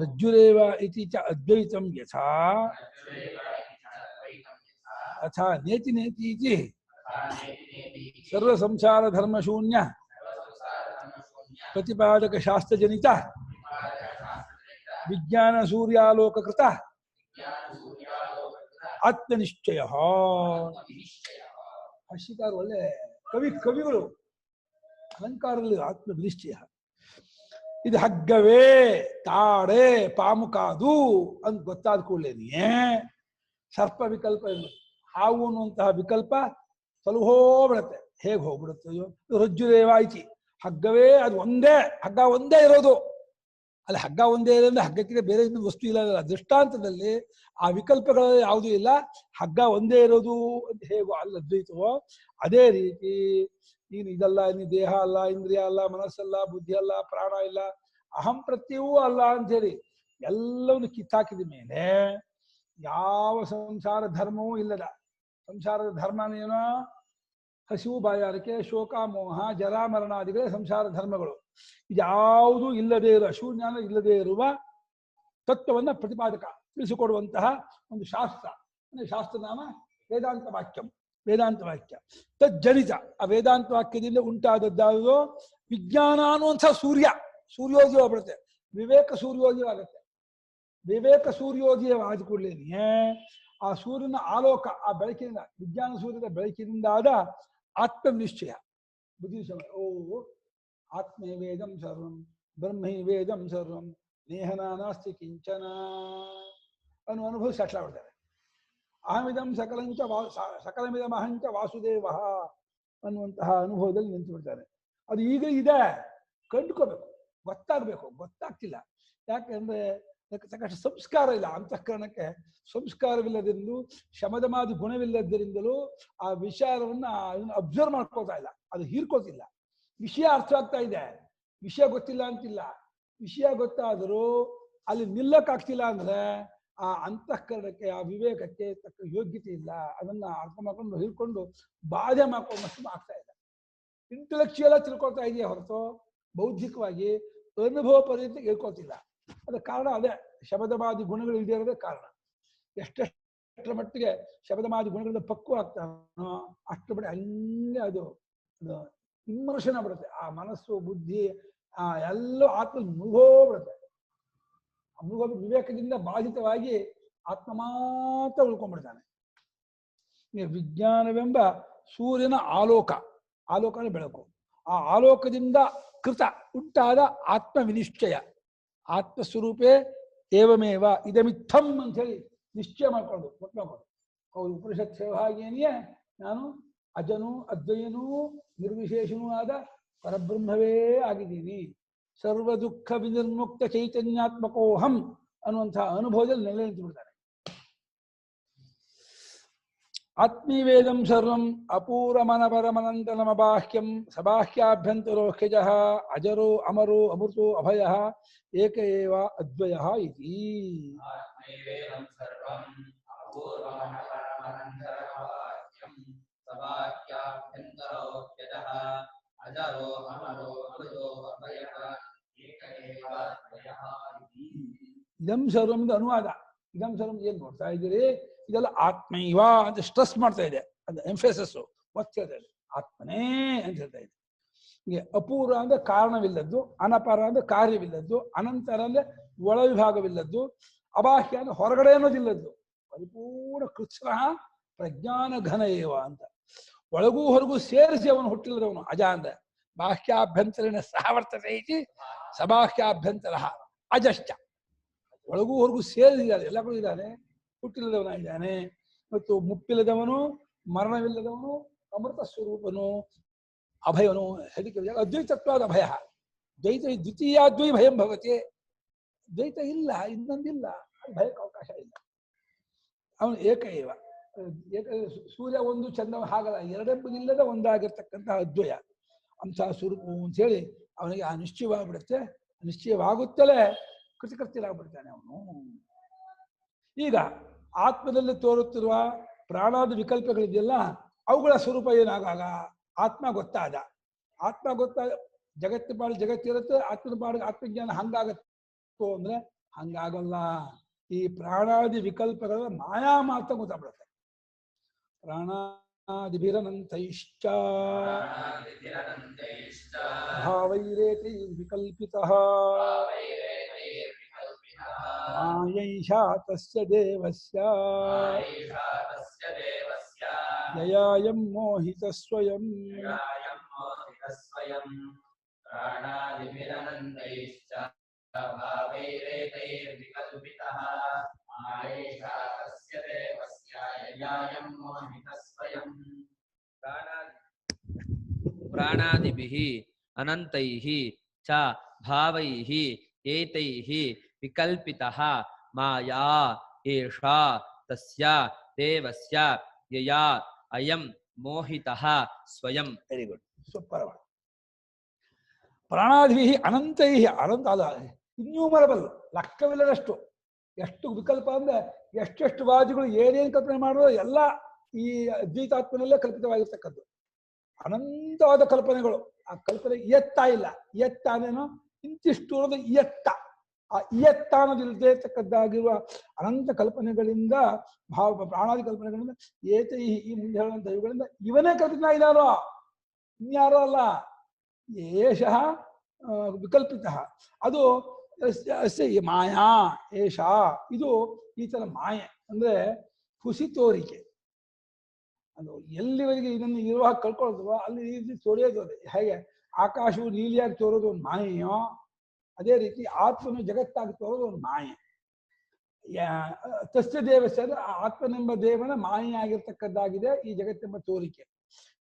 ರಜ್ಜುರೇವ ಇತಿ ಚ ಅದ್ವೈತಂ ಯಥಾ ಅಥ ನೇತಿ ನೇತಿ ಇತಿ ಸರ್ವ ಸಂಸಾರ ಧರ್ಮ ಶೂನ್ಯ ಪ್ರತಿಪಾದಕ ಶಾಸ್ತ್ರಜನಿತ ವಿಜ್ಞಾನ ಸೂರ್ಯಾಲೋಕಕೃತ ಆತ್ಮನಿಶ್ಚಯ. ಭಾಷ್ಯಕಾರ ಒಳ್ಳೆ ಕವಿಗಳು ಅಲಂಕಾರದಲ್ಲಿ ಆತ್ಮನಿಶ್ಚಯ. ಇದು ಹಗ್ಗವೇ, ತಾಡೆ, ಪಾಮುಕಾದು ಅಂತ ಗೊತ್ತಾದ ಕೂಡಲೇನೆ ಸರ್ಪ ವಿಕಲ್ಪ ಹಾವು ಅನ್ನುವಂತಹ ವಿಕಲ್ಪ ಸ್ವಲ್ಪ ಹೋಗ್ಬಿಡತ್ತೆ. ಹೇಗೆ ಹೋಗ್ಬಿಡುತ್ತೋ ರಜ್ಜುರೇವ ಐತಿ ಹಗ್ಗವೇ, ಅದು ಒಂದೇ ಹಗ್ಗ ಒಂದೇ ಇರೋದು. ಅಲ್ಲಿ ಹಗ್ಗ ಒಂದೇ ಇರೋದ್ರೆ ಹಗ್ಗಕ್ಕಿಂತ ಬೇರೆ ಇನ್ನೊಂದು ವಸ್ತು ಇಲ್ಲ. ದೃಷ್ಟಾಂತದಲ್ಲಿ ಆ ವಿಕಲ್ಪಗಳು ಯಾವುದೂ ಇಲ್ಲ, ಹಗ್ಗ ಒಂದೇ ಇರೋದು ಅಂತ ಹೇಗೋ ಅಲ್ಲಿ ಅದ್ವೈತವೋ ಅದೇ ರೀತಿ ನೀನು ಇದಲ್ಲ, ನೀನು ದೇಹ ಅಲ್ಲ, ಇಂದ್ರಿಯ ಅಲ್ಲ, ಮನಸ್ಸಲ್ಲ, ಬುದ್ಧಿ ಅಲ್ಲ, ಪ್ರಾಣ ಇಲ್ಲ, ಅಹಂ ಪ್ರತ್ಯವೂ ಅಲ್ಲ ಅಂತೇಳಿ ಎಲ್ಲವನ್ನು ಕಿತ್ತಾಕಿದ ಮೇಲೆ ಯಾವ ಸಂಸಾರ ಧರ್ಮವೂ ಇಲ್ಲದ. ಸಂಸಾರದ ಧರ್ಮನೇನೋ ಹಸಿವು, ಬಾಯಾರಿಕೆ, ಶೋಕ, ಮೋಹ, ಜರ, ಮರಣಾದಿಗಳೇ ಸಂಸಾರ ಧರ್ಮಗಳು. ಇದ್ಯಾವುದೂ ಇಲ್ಲದೆ ಇರುವ, ಶೂನ್ಯಾನ ಇಲ್ಲದೆ ಇರುವ ತತ್ವವನ್ನ ಪ್ರತಿಪಾದಕ ತಿಳಿಸಿಕೊಡುವಂತಹ ಒಂದು ಶಾಸ್ತ್ರ. ಅಂದ್ರೆ ಶಾಸ್ತ್ರನಾಮ ವೇದಾಂತ ವಾಕ್ಯಂ. ವೇದಾಂತ ವಾಕ್ಯ ತಜ್ಜನಿತ. ಆ ವೇದಾಂತ ವಾಕ್ಯದಿಂದ ಉಂಟಾದದ್ದಾವುದೋ ವಿಜ್ಞಾನ ಅನ್ನುವಂಥ ಸೂರ್ಯೋದಯ ಬರುತ್ತೆ. ವಿವೇಕ ಸೂರ್ಯೋದಯವಾಗುತ್ತೆ. ವಿವೇಕ ಸೂರ್ಯೋದಯವಾದ ಕೂಡಲೇನೆ ಆ ಸೂರ್ಯನ ಆಲೋಕ, ಆ ಬೆಳಕಿನಿಂದ, ವಿಜ್ಞಾನ ಸೂರ್ಯನ ಬೆಳಕಿನಿಂದ ಆದ ಆತ್ಮನಿಶ್ಚಯ ಬುದ್ಧಿ ಸಮಯ. ಆತ್ಮೇ ವೇದಂ ಸರ್ವಂ ಬ್ರಹ್ಮೈ ವೇದಂ ಸರ್ವಂ ನೇಹನ ನಾಸ್ತಿ ಕಿಂಚನ ಅನ್ನೋ ಅನುಭವ ಸೆಟ್ಲ್ ಆಗ್ಬಿಡ್ತಾರೆ. ಅಹಮಿದಂ ಸಕಲಮಿದಂ ಅಹಂಚ ವಾಸುದೇವ ಅನ್ನುವಂತಹ ಅನುಭವದಲ್ಲಿ ನಿಂತು ಬಿಡ್ತಾರೆ. ಅದು ಈಗ ಇದೆ, ಕಂಡುಕೋಬೇಕು, ಗೊತ್ತಾಗಬೇಕು. ಗೊತ್ತಾಗ್ತಿಲ್ಲ. ಯಾಕೆಂದ್ರೆ ಸಾಕಷ್ಟು ಸಂಸ್ಕಾರ ಇಲ್ಲ. ಅಂತಃಕರಣಕ್ಕೆ ಸಂಸ್ಕಾರವಿಲ್ಲದಿರಲು, ಶಮದಮಾದಿ ಗುಣವಿಲ್ಲದರಿಂದಲೂ ಆ ವಿಚಾರವನ್ನ ಅಬ್ಸರ್ವ್ ಮಾಡ್ಕೋತಾ ಇಲ್ಲ, ಅದು ಹೀರ್ಕೋತಿಲ್ಲ. ವಿಷಯ ಅರ್ಥವಾಗ್ತಾ ಇದೆ, ವಿಷಯ ಗೊತ್ತಿಲ್ಲ ಅಂತಿಲ್ಲ. ವಿಷಯ ಗೊತ್ತಾದರೂ ಅಲ್ಲಿ ನಿಲ್ಲಕ್ಕಾಗ್ತಿಲ್ಲ ಅಂದ್ರೆ ಆ ಅಂತಃಕರಣಕ್ಕೆ, ಆ ವಿವೇಕಕ್ಕೆ ತಕ್ಕ ಯೋಗ್ಯತೆ ಇಲ್ಲ. ಅದನ್ನ ಅರ್ಥ ಮಾಡ್ಕೊಂಡು ಹಿಡ್ಕೊಂಡು ಬಾಧೆ ಮಾಡ್ಕೊಂಡಷ್ಟು ಆಗ್ತಾ ಇಲ್ಲ. ಇಂಟೆಲೆಕ್ಚುಯಲ್ ತಿಳ್ಕೊಳ್ತಾ ಇದೆಯಾ ಹೊರತು ಬೌದ್ಧಿಕವಾಗಿ ಅನುಭವ ಪರ್ಯಂತ ಹೇಳ್ಕೊಳ್ತಿಲ್ಲ. ಅದ ಕಾರಣ ಅದೇ ಶಬ್ದಮಾದಿ ಗುಣಗಳು ಇಲ್ಲದೆ ಇರೋದೇ ಕಾರಣ. ಎಷ್ಟೆಷ್ಟರ ಮಟ್ಟಿಗೆ ಶಬ್ದಮಾದಿ ಗುಣಗಳಿಂದ ಪಕ್ವ ಆಗ್ತಾನೋ ಅಷ್ಟು ಬಡಿ ಹಂಗೆ ಅದು ಇಮ್ಮರ್ಷನ್ ಆಗ್ಬಿಡುತ್ತೆ. ಆ ಮನಸ್ಸು, ಬುದ್ಧಿ ಆ ಎಲ್ಲ ಆತ್ಮ ಮುಳುಗೋಗ್ಬಿಡುತ್ತೆ. ಮುಳುಗೋಗಿ ವಿವೇಕದಿಂದ ಬಾಧಿತವಾಗಿ ಆತ್ಮ ಮಾತ್ರ ಉಳ್ಕೊಂಡ್ಬಿಡ್ತಾನೆ. ವಿಜ್ಞಾನವೆಂಬ ಸೂರ್ಯನ ಆಲೋಕನೇ ಬೆಳಕು. ಆ ಆಲೋಕದಿಂದ ಕೃತ ಉಂಟಾದ ಆತ್ಮ ವಿನಿಶ್ಚಯ. ಆತ್ಮಸ್ವರೂಪೇ ಏವಮೇವ ಇದಮಿತ್ತಂ ಅಂತ ಹೇಳಿ ನಿಶ್ಚಯ ಮಾಡ್ಕೊಂಡು ಗೊತ್ತಾಗೋದು. ಹೌದು, ಉಪನಿಷತ್ ಹಾಗೇನೆಯೇ ನಾನು ಅಜನೂ ಅದ್ವಯನೂ ನಿರ್ವಿಶೇಷನೂ ಆದ ಪರಬ್ರಹ್ಮವೇ ಆಗಿದ್ದೀನಿ. ಸರ್ವ ದುಃಖ ವಿನಿರ್ಮುಕ್ತ ಚೈತನ್ಯಾತ್ಮಕೋಹಂ ಅನ್ನುವಂತಹ ಅನುಭವದಲ್ಲಿ ನೆಲೆ ನಿಂತು ಬಿಡ್ತಾರೆ. ಆತ್ಮೀವೇದಂ ಸರ್ವಂ ಅಪೂರ್ವಮನಪರಮನಂತನಮ ಬಾಹ್ಯಂ ಸಬಾಹ್ಯಾಭ್ಯಂತರೋಖ್ಯಜಃ ಅಜರೋ ಅಮರೋ ಅಮೃತೋ ಅಭಯಃ ಏಕ ಏವ ಅದ್ವಯಃ ಇತಿ. ಆತ್ಮೈವೇದಂ ಸರ್ವಂ ಅಪೂರ್ವಮನಪರಮನಂತರಮಬಾಹ್ಯಂ ಸಬಾಹ್ಯಾಭ್ಯಂತರೋಖ್ಯಜಃ ಅಜರೋ ಅಮರೋ ಅಮೃತೋ ಅಭಯಃ ಏಕ ಏವ ಅದ್ವಯಃ ಇತಿ. ಇದಂ ಸರ್ವಂ ಅನುವಾದ. ಇದಂ ಸರ್ವಂ ಏನ್ ನೋಡ್ತಾ ಇದ್ದೀರಿ? ಇದೆಲ್ಲ ಆತ್ಮೈವ ಅಂತ ಸ್ಟ್ರೆಸ್ ಮಾಡ್ತಾ ಇದೆ, ಅದು ಎಂಫೆಸಸ್ ಒತ್ತು ಹೇಳ್ತಾ ಇದೆ, ಆತ್ಮನೇ ಅಂತ ಹೇಳ್ತಾ ಇದೆ. ಹೀಗೆ ಅಪೂರ್ವ ಅಂದ್ರೆ ಕಾರಣವಿಲ್ಲದ್ದು, ಅನಪರ ಅಂದ್ರೆ ಕಾರ್ಯವಿಲ್ಲದ್ದು, ಅನಂತರ ಅಂದ್ರೆ ಒಳ ವಿಭಾಗವಿಲ್ಲದ್ದು, ಅಬಾಹ್ಯ ಅಂದ್ರೆ ಹೊರಗಡೆ ಅನ್ನೋದಿಲ್ಲದ್ದು, ಪರಿಪೂರ್ಣ ಕೃತ್ಸ್ನ ಪ್ರಜ್ಞಾನ ಘನ ಏವ ಅಂತ. ಒಳಗೂ ಹೊರಗೂ ಸೇರಿಸಿ ಅವನು ಹುಟ್ಟಿಲ್ಲದವನು ಅಜ ಅಂದ್ರೆ. ಬಾಹ್ಯಾಭ್ಯಂತರಿನ ಸಹವರ್ತತೆ ಐತಿ ಸಬಾಹ್ಯಾಭ್ಯಂತರ ಅಜಶ್ಚ. ಒಳಗೂ ಹೊರಗೂ ಸೇರಿಸಿದ್ದಾರೆ, ಎಲ್ಲ ಕಡೆ ಇದ್ದಾನೆ, ಹುಟ್ಟಿಲ್ಲದವನಾಗಿದ್ದಾನೆ. ಮತ್ತು ಮುಪ್ಪಿಲ್ಲದವನು, ಮರಣವಿಲ್ಲದವನು, ಅಮೃತ ಸ್ವರೂಪನು, ಅಭಯನು. ಹೇಗೆ ಅದ್ವೈತತ್ವಾದ ಅಭಯ. ದ್ವೈತ ದ್ವಿತೀಯಾದ್ವೈ ಭಯಂ ಭವತಿ. ದ್ವೈತ ಇಲ್ಲ, ಇನ್ನೊಂದಿಲ್ಲ, ಭಯಕ್ಕೆ ಅವಕಾಶ ಇಲ್ಲ. ಅವನು ಏಕ ಏವ. ಸೂರ್ಯ ಒಂದು ಚಂದ್ರ ಹಾಗಲ್ಲ, ಎರಡೆಂಬುದಿಲ್ಲದ ಒಂದಾಗಿರ್ತಕ್ಕಂತಹ ಅದ್ವಯ ಅಂತಹ ಸ್ವರೂಪ ಅಂತ ಹೇಳಿ ಅವನಿಗೆ ಆ ನಿಶ್ಚಯವಾಗ್ಬಿಡುತ್ತೆ. ನಿಶ್ಚಯವಾಗುತ್ತಲೇ ಕೃತಕೃತ್ಯನಾಗ್ಬಿಡ್ತಾನೆ ಅವನು. ಈಗ ಆತ್ಮದಲ್ಲಿ ತೋರುತ್ತಿರುವ ಪ್ರಾಣಾದ ವಿಕಲ್ಪಗಳಿದೆಯಲ್ಲ, ಅವುಗಳ ಸ್ವರೂಪ ಏನಾಗಾಗ ಆತ್ಮ ಗೊತ್ತಾದ. ಆತ್ಮ ಗೊತ್ತಾದ ಜಗತ್ತು ಪಾಡು ಜಗತ್ತಿರುತ್ತೆ, ಆತ್ಮನ ಪಾಡಿಗೆ ಆತ್ಮಜ್ಞಾನ ಹಂಗಾಗತ್ತೋ ಅಂದ್ರೆ ಹಂಗಾಗಲ್ಲ. ಈ ಪ್ರಾಣಾದಿ ವಿಕಲ್ಪಗಳ ಮಾಯಾ ಮಾತ್ರ ಗೊತ್ತಾಗ್ಬಿಡುತ್ತೆ. ಪ್ರಾಣಾದಿಭಿರನಂತೈಶ್ಚ ಭಾವೈರೇತೈ ವಿಕಲ್ಪಿತಃ ಮಾಯೈಷಾ ತಸ್ಯ ದೇವಸ್ಯ ಯಯಾಯಂ ಮೋಹಿತ ಸ್ವಯಂ. ಪ್ರಾಣಾದಿಭಿಃ ಅನಂತೈಃ ಚ ಭಾವೈಃ ಏತೈಃ ವಿಕಲ್ಪಿತಃ ಮಾಯಾ ಏಷಾ ತಸ್ಯ ದೇವಸ್ಯ ಯಯಾ ಅಯಂ ಮೋಹಿತಃ ಸ್ವಯಂ. Very good, super. ಪ್ರಾಣಾದಿಭಿ ಅನಂತೈ, ಅನಂತ ಅಲ್ಲ, ಇನ್ಯೂಮರಬಲ್, ಲೆಕ್ಕವಿಲ್ಲದಷ್ಟು. ಎಷ್ಟು ವಿಕಲ್ಪ ಅಂದ್ರೆ ಎಷ್ಟೆಷ್ಟು ವಾದಿಗಳು ಏನೇನು ಕಲ್ಪನೆ ಮಾಡೋದು ಎಲ್ಲ ಈ ಅದ್ವೈತಾತ್ಮನಲ್ಲೇ ಕಲ್ಪಿತವಾಗಿರ್ತಕ್ಕದ್ದು. ಅನಂತವಾದ ಕಲ್ಪನೆಗಳು. ಆ ಕಲ್ಪನೆ ಎತ್ತಾ ಇಲ್ಲ, ಎತ್ತಾನೇನೋ ಇಂತಿಷ್ಟು ಅನ್ನೋದು ಎತ್ತ. ಆ ಇಯತ್ತ ಅನ್ನೋದಿಲ್ಲದೆ ಇರ್ತಕ್ಕದ್ದಾಗಿರುವ ಅನಂತ ಕಲ್ಪನೆಗಳಿಂದ, ಪ್ರಾಣಾದಿ ಕಲ್ಪನೆಗಳಿಂದ, ಏತೈ ಈ ಮುಂದೆ ಹೇಳುವಂತ ಇವುಗಳಿಂದ ಇವನೇ ಕಲ್ಪಿತ ಇದ್ದಾರೋ, ಇನ್ಯಾರೋ ಅಲ್ಲ. ಏಷಃ ವಿಕಲ್ಪಿತ. ಅದು ಮಾಯಾ ಏಷ, ಇದು ಈ ತರ ಮಾಯೆ ಅಂದ್ರೆ ಹುಸಿ ತೋರಿಕೆ. ಅದು ಎಲ್ಲಿವರೆಗೆ ಇದನ್ನು ಇರುವಾಗ ಕಳ್ಕೊಳ್ಳೋದು ಅಲ್ಲಿ ಈ ರೀತಿ ತೋರಿಯೋದು. ಅದೇ ಹೇಗೆ ಆಕಾಶವು ನೀಲಿಯಾಗಿ ತೋರೋದು ಒಂದು ಮಾಯೆಯೋ, ಅದೇ ರೀತಿ ಆತ್ಮನು ಜಗತ್ತಾಗಿ ತೋರೋದು ಒಂದು ಮಾಯೆ. ತಸ್ಯ ದೇವಸ್ಯ ಅಂದ್ರೆ ಆತ್ಮನೆಂಬ ದೇವನ ಮಾಯೆಯಾಗಿರ್ತಕ್ಕದ್ದಾಗಿದೆ ಈ ಜಗತ್ತೆಂಬ ತೋರಿಕೆ.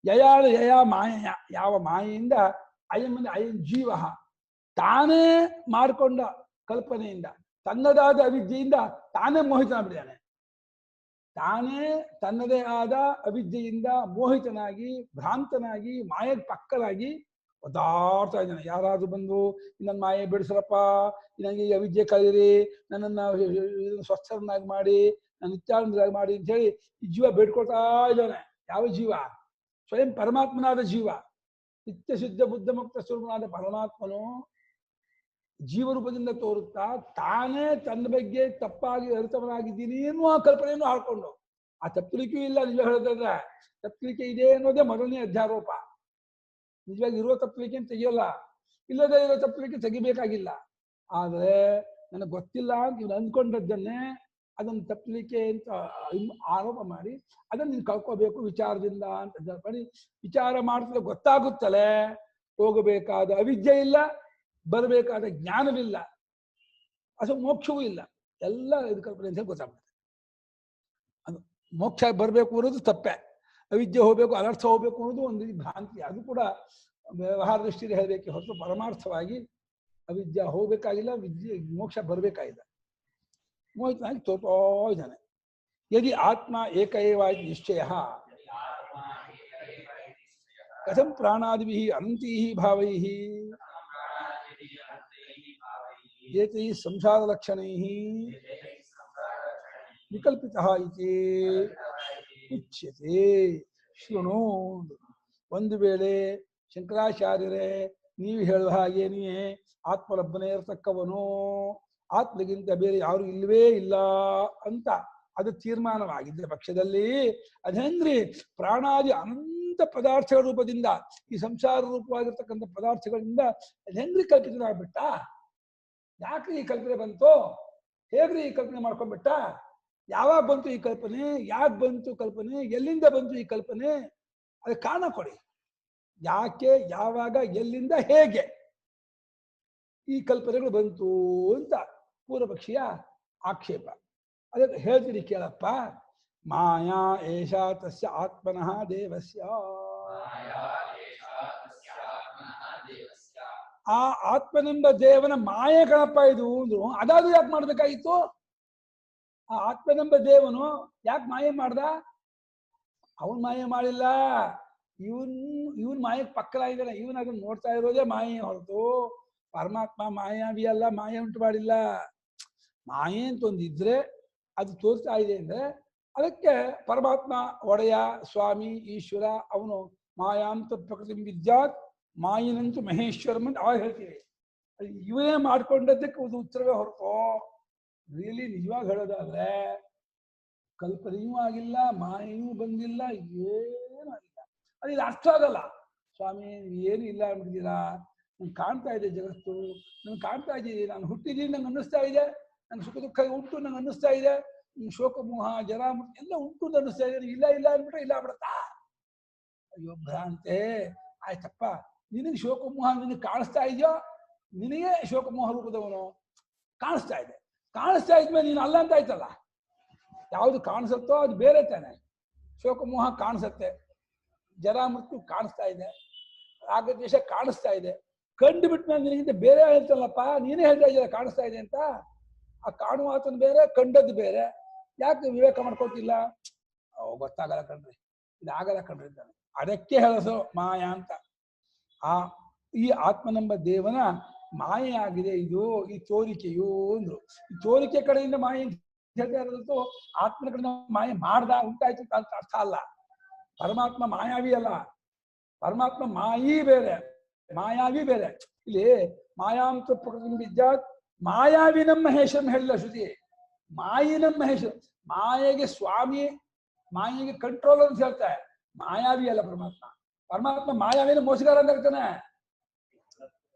ಯಯಾಳು ಯಯಾ ಮಾಯೆಯ, ಯಾವ ಮಾಯೆಯಿಂದ ಅಯಂ ಅಂದ್ರೆ ಅಯಂ ಜೀವ ತಾನೇ ಮಾಡಿಕೊಂಡ ಕಲ್ಪನೆಯಿಂದ, ತನ್ನದಾದ ಅವಿದ್ಯೆಯಿಂದ ತಾನೇ ಮೋಹಿತನಾಗ್ಬಿಟ್ಟಿದ್ದಾನೆ. ತಾನೇ ತನ್ನದೇ ಆದ ಅವಿದ್ಯೆಯಿಂದ ಮೋಹಿತನಾಗಿ, ಭ್ರಾಂತನಾಗಿ, ಮಾಯೆಗೆ ಪಕ್ಕನಾಗಿ ಒದ್ದಾಡ್ತಾ ಇದ್ದಾನೆ. ಯಾರಾದ್ರೂ ಬಂದು ನನ್ನ ಮಾಯೆ ಬಿಡಿಸ್ರಪ್ಪ, ನನಗೆ ಈ ಅವಿದ್ಯೆ ಕಳೀರಿ, ನನ್ನನ್ನು ಸ್ವಸ್ಥರನ್ನಾಗಿ ಮಾಡಿ, ನನ್ನ ನಿತ್ಯಾನಂದರಾಗಿ ಮಾಡಿ ಅಂತ ಹೇಳಿ ಈ ಜೀವ ಬೇಡ್ಕೊಳ್ತಾ ಇದ್ದಾನೆ. ಯಾವ ಜೀವ? ಸ್ವಯಂ ಪರಮಾತ್ಮನಾದ ಜೀವ, ನಿತ್ಯ ಶುದ್ಧ ಬುದ್ಧ ಮುಕ್ತ ಸ್ವರೂಪನಾದ ಪರಮಾತ್ಮನು ಜೀವರೂಪದಿಂದ ತೋರುತ್ತಾ ತಾನೇ ತನ್ನ ಬಗ್ಗೆ ತಪ್ಪಾಗಿ ಅರಿತವನಾಗಿದ್ದೀನಿ ಎನ್ನುವ ಕಲ್ಪನೆಯನ್ನು ಹಾಕೊಂಡು, ಆ ತಪ್ಪಲಿಕೆಯೂ ಇಲ್ಲ. ನಿಜ ಹೇಳಿದ್ರೆ ತಪ್ಪಲಿಕೆ ಇದೆ ಅನ್ನೋದೇ ಮೊದಲನೇ ಅಧ್ಯಾರೋಪ. ನಿಜವಾಗಿ ಇರೋ ತಪ್ಪಲಿಕೆ ಅಂತ ತೆಗಿಯೋಲ್ಲ, ಇಲ್ಲದೆ ಇರೋ ತಪ್ಪಲಿಕೆ ತೆಗಿಬೇಕಾಗಿಲ್ಲ. ಆದರೆ ನನಗೆ ಗೊತ್ತಿಲ್ಲ ಅಂತ ಇವ್ನು ಅಂದ್ಕೊಂಡದ್ದನ್ನೇ ಅದನ್ನು ತಪ್ಪಲಿಕೆ ಅಂತ ಆರೋಪ ಮಾಡಿ ಅದನ್ನು ನೀನು ಕಳ್ಕೋಬೇಕು ವಿಚಾರದಿಂದ ಅಂತ ಮಾಡಿ ವಿಚಾರ ಮಾಡ್ತಲೇ ಗೊತ್ತಾಗುತ್ತಲೇ ಹೋಗಬೇಕಾದ ಅವಿದ್ಯೆ ಇಲ್ಲ, ಬರಬೇಕಾದ ಜ್ಞಾನವಿಲ್ಲ, ಅದು ಮೋಕ್ಷವೂ ಇಲ್ಲ. ಎಲ್ಲ ಇದು ಕಲ್ಪನೆ ಅಂತ ಗೊತ್ತಾಗ್ತದೆ. ಅದು ಮೋಕ್ಷ ಬರಬೇಕು ಅನ್ನೋದು ತಪ್ಪೆ, ಅವಿದ್ಯೆ ಹೋಗ್ಬೇಕು, ಅನರ್ಥ ಹೋಗ್ಬೇಕು ಅನ್ನೋದು ಒಂದು ಭ್ರಾಂತಿ. ಅದು ಕೂಡ ವ್ಯವಹಾರ ದೃಷ್ಟಿಯಲ್ಲಿ ಹೇಳಬೇಕೆ ಹೊರತು ಪರಮಾರ್ಥವಾಗಿ ಅವಿದ್ಯೆ ಹೋಗ್ಬೇಕಾಗಿಲ್ಲ, ವಿದ್ಯೆ ಮೋಕ್ಷ ಬರಬೇಕಾಗಿಲ್ಲ. ಮೋಹಿತನಾಗಿ ತೋರ್ತಾ ಇದ್ದಾನೆ. ಯದಿ ಆತ್ಮ ಏಕ ಏವ ಇತಿ ನಿಶ್ಚಯ ಕಥಂ ಪ್ರಾಣಾದಿಭಿಃ ಅನಂತೈಃ ಭಾವೈಃ ಏತೈಃ ಸಂಸಾರಲಕ್ಷಣೈಃ ವಿಕಲ್ಪಿತಃ ಇತಿ ಉಚ್ಯತೆ. ಶೃಣು. ಒಂದು ವೇಳೆ ಶಂಕರಾಚಾರ್ಯರೇ ನೀವು ಹೇಳುವ ಹಾಗೇನೆಯೇ ಆತ್ಮಲಬ್ಬನೇ ಇರತಕ್ಕವನು, ಆತ್ಮಗಿಂತ ಬೇರೆ ಯಾರು ಇಲ್ಲವೇ ಇಲ್ಲ ಅಂತ ಅದು ತೀರ್ಮಾನವಾಗಿದ್ದ ಪಕ್ಷದಲ್ಲಿ ಅದೇಂದ್ರಿ ಪ್ರಾಣಾದಿ ಅನಂತ ಪದಾರ್ಥಗಳ ರೂಪದಿಂದ ಈ ಸಂಸಾರ ರೂಪವಾಗಿರ್ತಕ್ಕಂಥ ಪದಾರ್ಥಗಳಿಂದ ಅದೇಂದ್ರಿ ಕಲ್ಪಿತನಾಗ್ಬಿಟ್ಟ? ಯಾಕ್ರಿ ಈ ಕಲ್ಪನೆ ಬಂತು? ಹೇಗ್ರಿ ಈ ಕಲ್ಪನೆ ಮಾಡ್ಕೊಂಡ್ಬಿಟ್ಟ? ಯಾವಾಗ ಬಂತು ಈ ಕಲ್ಪನೆ? ಯಾಕೆ ಬಂತು ಕಲ್ಪನೆ? ಎಲ್ಲಿಂದ ಬಂತು ಈ ಕಲ್ಪನೆ? ಅದಕ್ಕೆ ಕಾರಣ ಕೊಡಿ. ಯಾಕೆ, ಯಾವಾಗ, ಎಲ್ಲಿಂದ, ಹೇಗೆ ಈ ಕಲ್ಪನೆಗಳು ಬಂತು ಅಂತ ಪೂರ್ವಪಕ್ಷಿಯ ಆಕ್ಷೇಪ. ಅದಕ್ಕೆ ಹೇಳ್ತೀನಿ ಕೇಳಪ್ಪ. ಮಾಯಾ ಏಷ ತಸ್ಯ ಆತ್ಮನಃ ದೇವಸ್ಯ. ಆ ಆತ್ಮನೆಂಬ ದೇವನ ಮಾಯೆ ಕಣಪ್ಪ ಇದು ಅಂದ್ರು. ಅದಾದ್ರೂ ಯಾಕೆ ಮಾಡ್ಬೇಕಾಗಿತ್ತು? ಆ ಆತ್ಮನೆಂಬ ದೇವನು ಯಾಕೆ ಮಾಯೆ ಮಾಡ್ದ? ಅವನ್ ಮಾಯೆ ಮಾಡಿಲ್ಲ, ಇವನ್ ಮಾಯಕ್ಕೆ ಪಕ್ಕಲಾಗಿದ್ದಾನೆ. ಇವನ್ ಅದನ್ನ ನೋಡ್ತಾ ಇರೋದೇ ಮಾಯೆ ಹೊರತು ಪರಮಾತ್ಮ ಮಾಯಾವಿ ಅಲ್ಲ, ಮಾಯೆ ಉಂಟು ಮಾಡಿಲ್ಲ. ಮಾಯೆ ಅಂತ ಒಂದಿದ್ರೆ ಅದು ತೋರ್ತಾ ಇದೆ ಅಂದ್ರೆ ಅದಕ್ಕೆ ಪರಮಾತ್ಮ ಒಡೆಯ, ಸ್ವಾಮಿ, ಈಶ್ವರ ಅವನು ಮಾಯಾಂತ ಪ್ರಕೃತಿ ವಿದ್ಯಾತ್ ಮಾಯಿನಂತೂ ಮಹೇಶ್ವರಂ ಅಂತ ಅವಾಗ ಹೇಳ್ತೀವಿ. ಇವನೇ ಮಾಡ್ಕೊಂಡದ್ದಕ್ಕೆ ಒಂದು ಉತ್ತರವೇ ಹೊರತು ರಿಯಲಿ ನಿಜವಾಗಿ ಹೇಳೋದಾದ್ರೆ ಕಲ್ಪನೆಯೂ ಆಗಿಲ್ಲ, ಮಾಯೆಯೂ ಬಂದಿಲ್ಲ, ಏನೂ ಆಗಿಲ್ಲ. ಅದು ಇದು ಅರ್ಥ ಆಗಲ್ಲ. ಸ್ವಾಮಿ ಏನು ಇಲ್ಲ ಅಂಬಿದ್ದೀರಾ, ನಂಗೆ ಕಾಣ್ತಾ ಇದೆ ಜಗತ್ತು, ನಂಗೆ ಕಾಣ್ತಾ ಇದ್ದೀನಿ, ನಾನು ಹುಟ್ಟಿದ್ದೀನಿ, ನಂಗೆ ಅನ್ನಿಸ್ತಾ ಇದೆ, ನಂಗೆ ಸುಖ ದುಃಖ ಉಂಟು ನಂಗೆ ಅನ್ನಿಸ್ತಾ ಇದೆ, ಶೋಕ ಮೋಹ ಜರ ಎಲ್ಲ ಉಂಟು ಅಂತ ಅನ್ನಿಸ್ತಾ ಇದೆ. ಇಲ್ಲ ಇಲ್ಲ ಅಂದ್ಬಿಟ್ರೆ ಇಲ್ಲ ಬಿಡತ್ತಾ? ಅಯ್ಯೋ ಭ್ರಾಂತೆ. ಆಯ್ತಪ್ಪ, ನಿನಗೆ ಶೋಕ ಮೋಹ ನಿನಗೆ ಕಾಣಿಸ್ತಾ ಇದೆಯೋ? ನಿನಗೆ ಶೋಕ ಮೋಹ ರೂಪದವನು ಕಾಣಿಸ್ತಾ ಇದೆ. ಕಾಣಿಸ್ತಾ ಇದ್ಮೇಲೆ ನೀನು ಅಲ್ಲ ಅಂತ ಆಯ್ತಲ್ಲ. ಯಾವುದು ಕಾಣಿಸುತ್ತೋ ಅದು ಬೇರೆ ತಾನೆ. ಶೋಕ ಮೋಹ ಕಾಣಿಸುತ್ತೆ, ಜರ ಮೃತ್ಯು ಕಾಣಿಸ್ತಾ ಇದೆ, ರಾಗದ್ವೇಷ ಕಾಣಿಸ್ತಾ ಇದೆ. ಕಂಡು ಬಿಟ್ಮೇಲೆ ನಿನಗಿಂತ ಬೇರೆ ಹೇಳ್ತಲ್ಲಪ್ಪ. ನೀನೇ ಹೇಳ್ತಾ ಇದ್ದೀರ ಕಾಣಿಸ್ತಾ ಇದೆ ಅಂತ. ಆ ಕಾಣುವ ಆತನ ಬೇರೆ, ಕಂಡದ್ದು ಬೇರೆ. ಯಾಕೆ ವಿವೇಕ ಮಾಡ್ಕೊತಿಲ್ಲ? ಗೊತ್ತಾಗಲ್ಲ ಕಣ್ರಿ, ಇದಾಗಲ್ಲ ಕಣ್ರಿ ಇದ್ದಾನೆ. ಅದಕ್ಕೆ ಹೇಳಸೋ ಮಾಯಾ ಅಂತ. ಈ ಆತ್ಮನೆಂಬ ದೇವನ ಮಾಯೆ ಆಗಿದೆ ಇದು, ಈ ತೋರಿಕೆಯು ಅಂದ್ರು. ಈ ತೋರಿಕೆ ಕಡೆಯಿಂದ ಮಾಯೆ ಹೇಳ್ತಾ ಇರೋದು ಆತ್ಮನ ಕಡೆಯಿಂದ ಮಾಯೆ ಮಾಡ್ದ ಉಂಟಾಯ್ತು ಅಂತ ಅರ್ಥ ಅಲ್ಲ. ಪರಮಾತ್ಮ ಮಾಯಾವಿ ಅಲ್ಲ, ಪರಮಾತ್ಮ ಮಾಯಿ ಬೇರೆ, ಮಾಯಾವಿ ಬೇರೆ. ಇಲ್ಲಿ ಮಾಯಾಂತ ಪ್ರಕೃತಿ ವಿದ್ಯಾತ್ ಮಾಯಾವಿನಂ ಮಹೇಶ್ವರನ್ ಹೇಳಿಲ್ಲ ಶ್ರುತಿ. ಮಾಯಿನಂ ಮಹೇಶ್ವರ, ಮಾಯೆಗೆ ಸ್ವಾಮಿ, ಮಾಯೆಗೆ ಕಂಟ್ರೋಲರ್ ಅಂತ ಹೇಳ್ತಾರೆ. ಮಾಯಾವಿ ಅಲ್ಲ ಪರಮಾತ್ಮ. ಪರಮಾತ್ಮ ಮಾಯಾವಿನ ಮೋಸಗಾರ ಅಂತ ಹೇಳ್ತಾನೆ.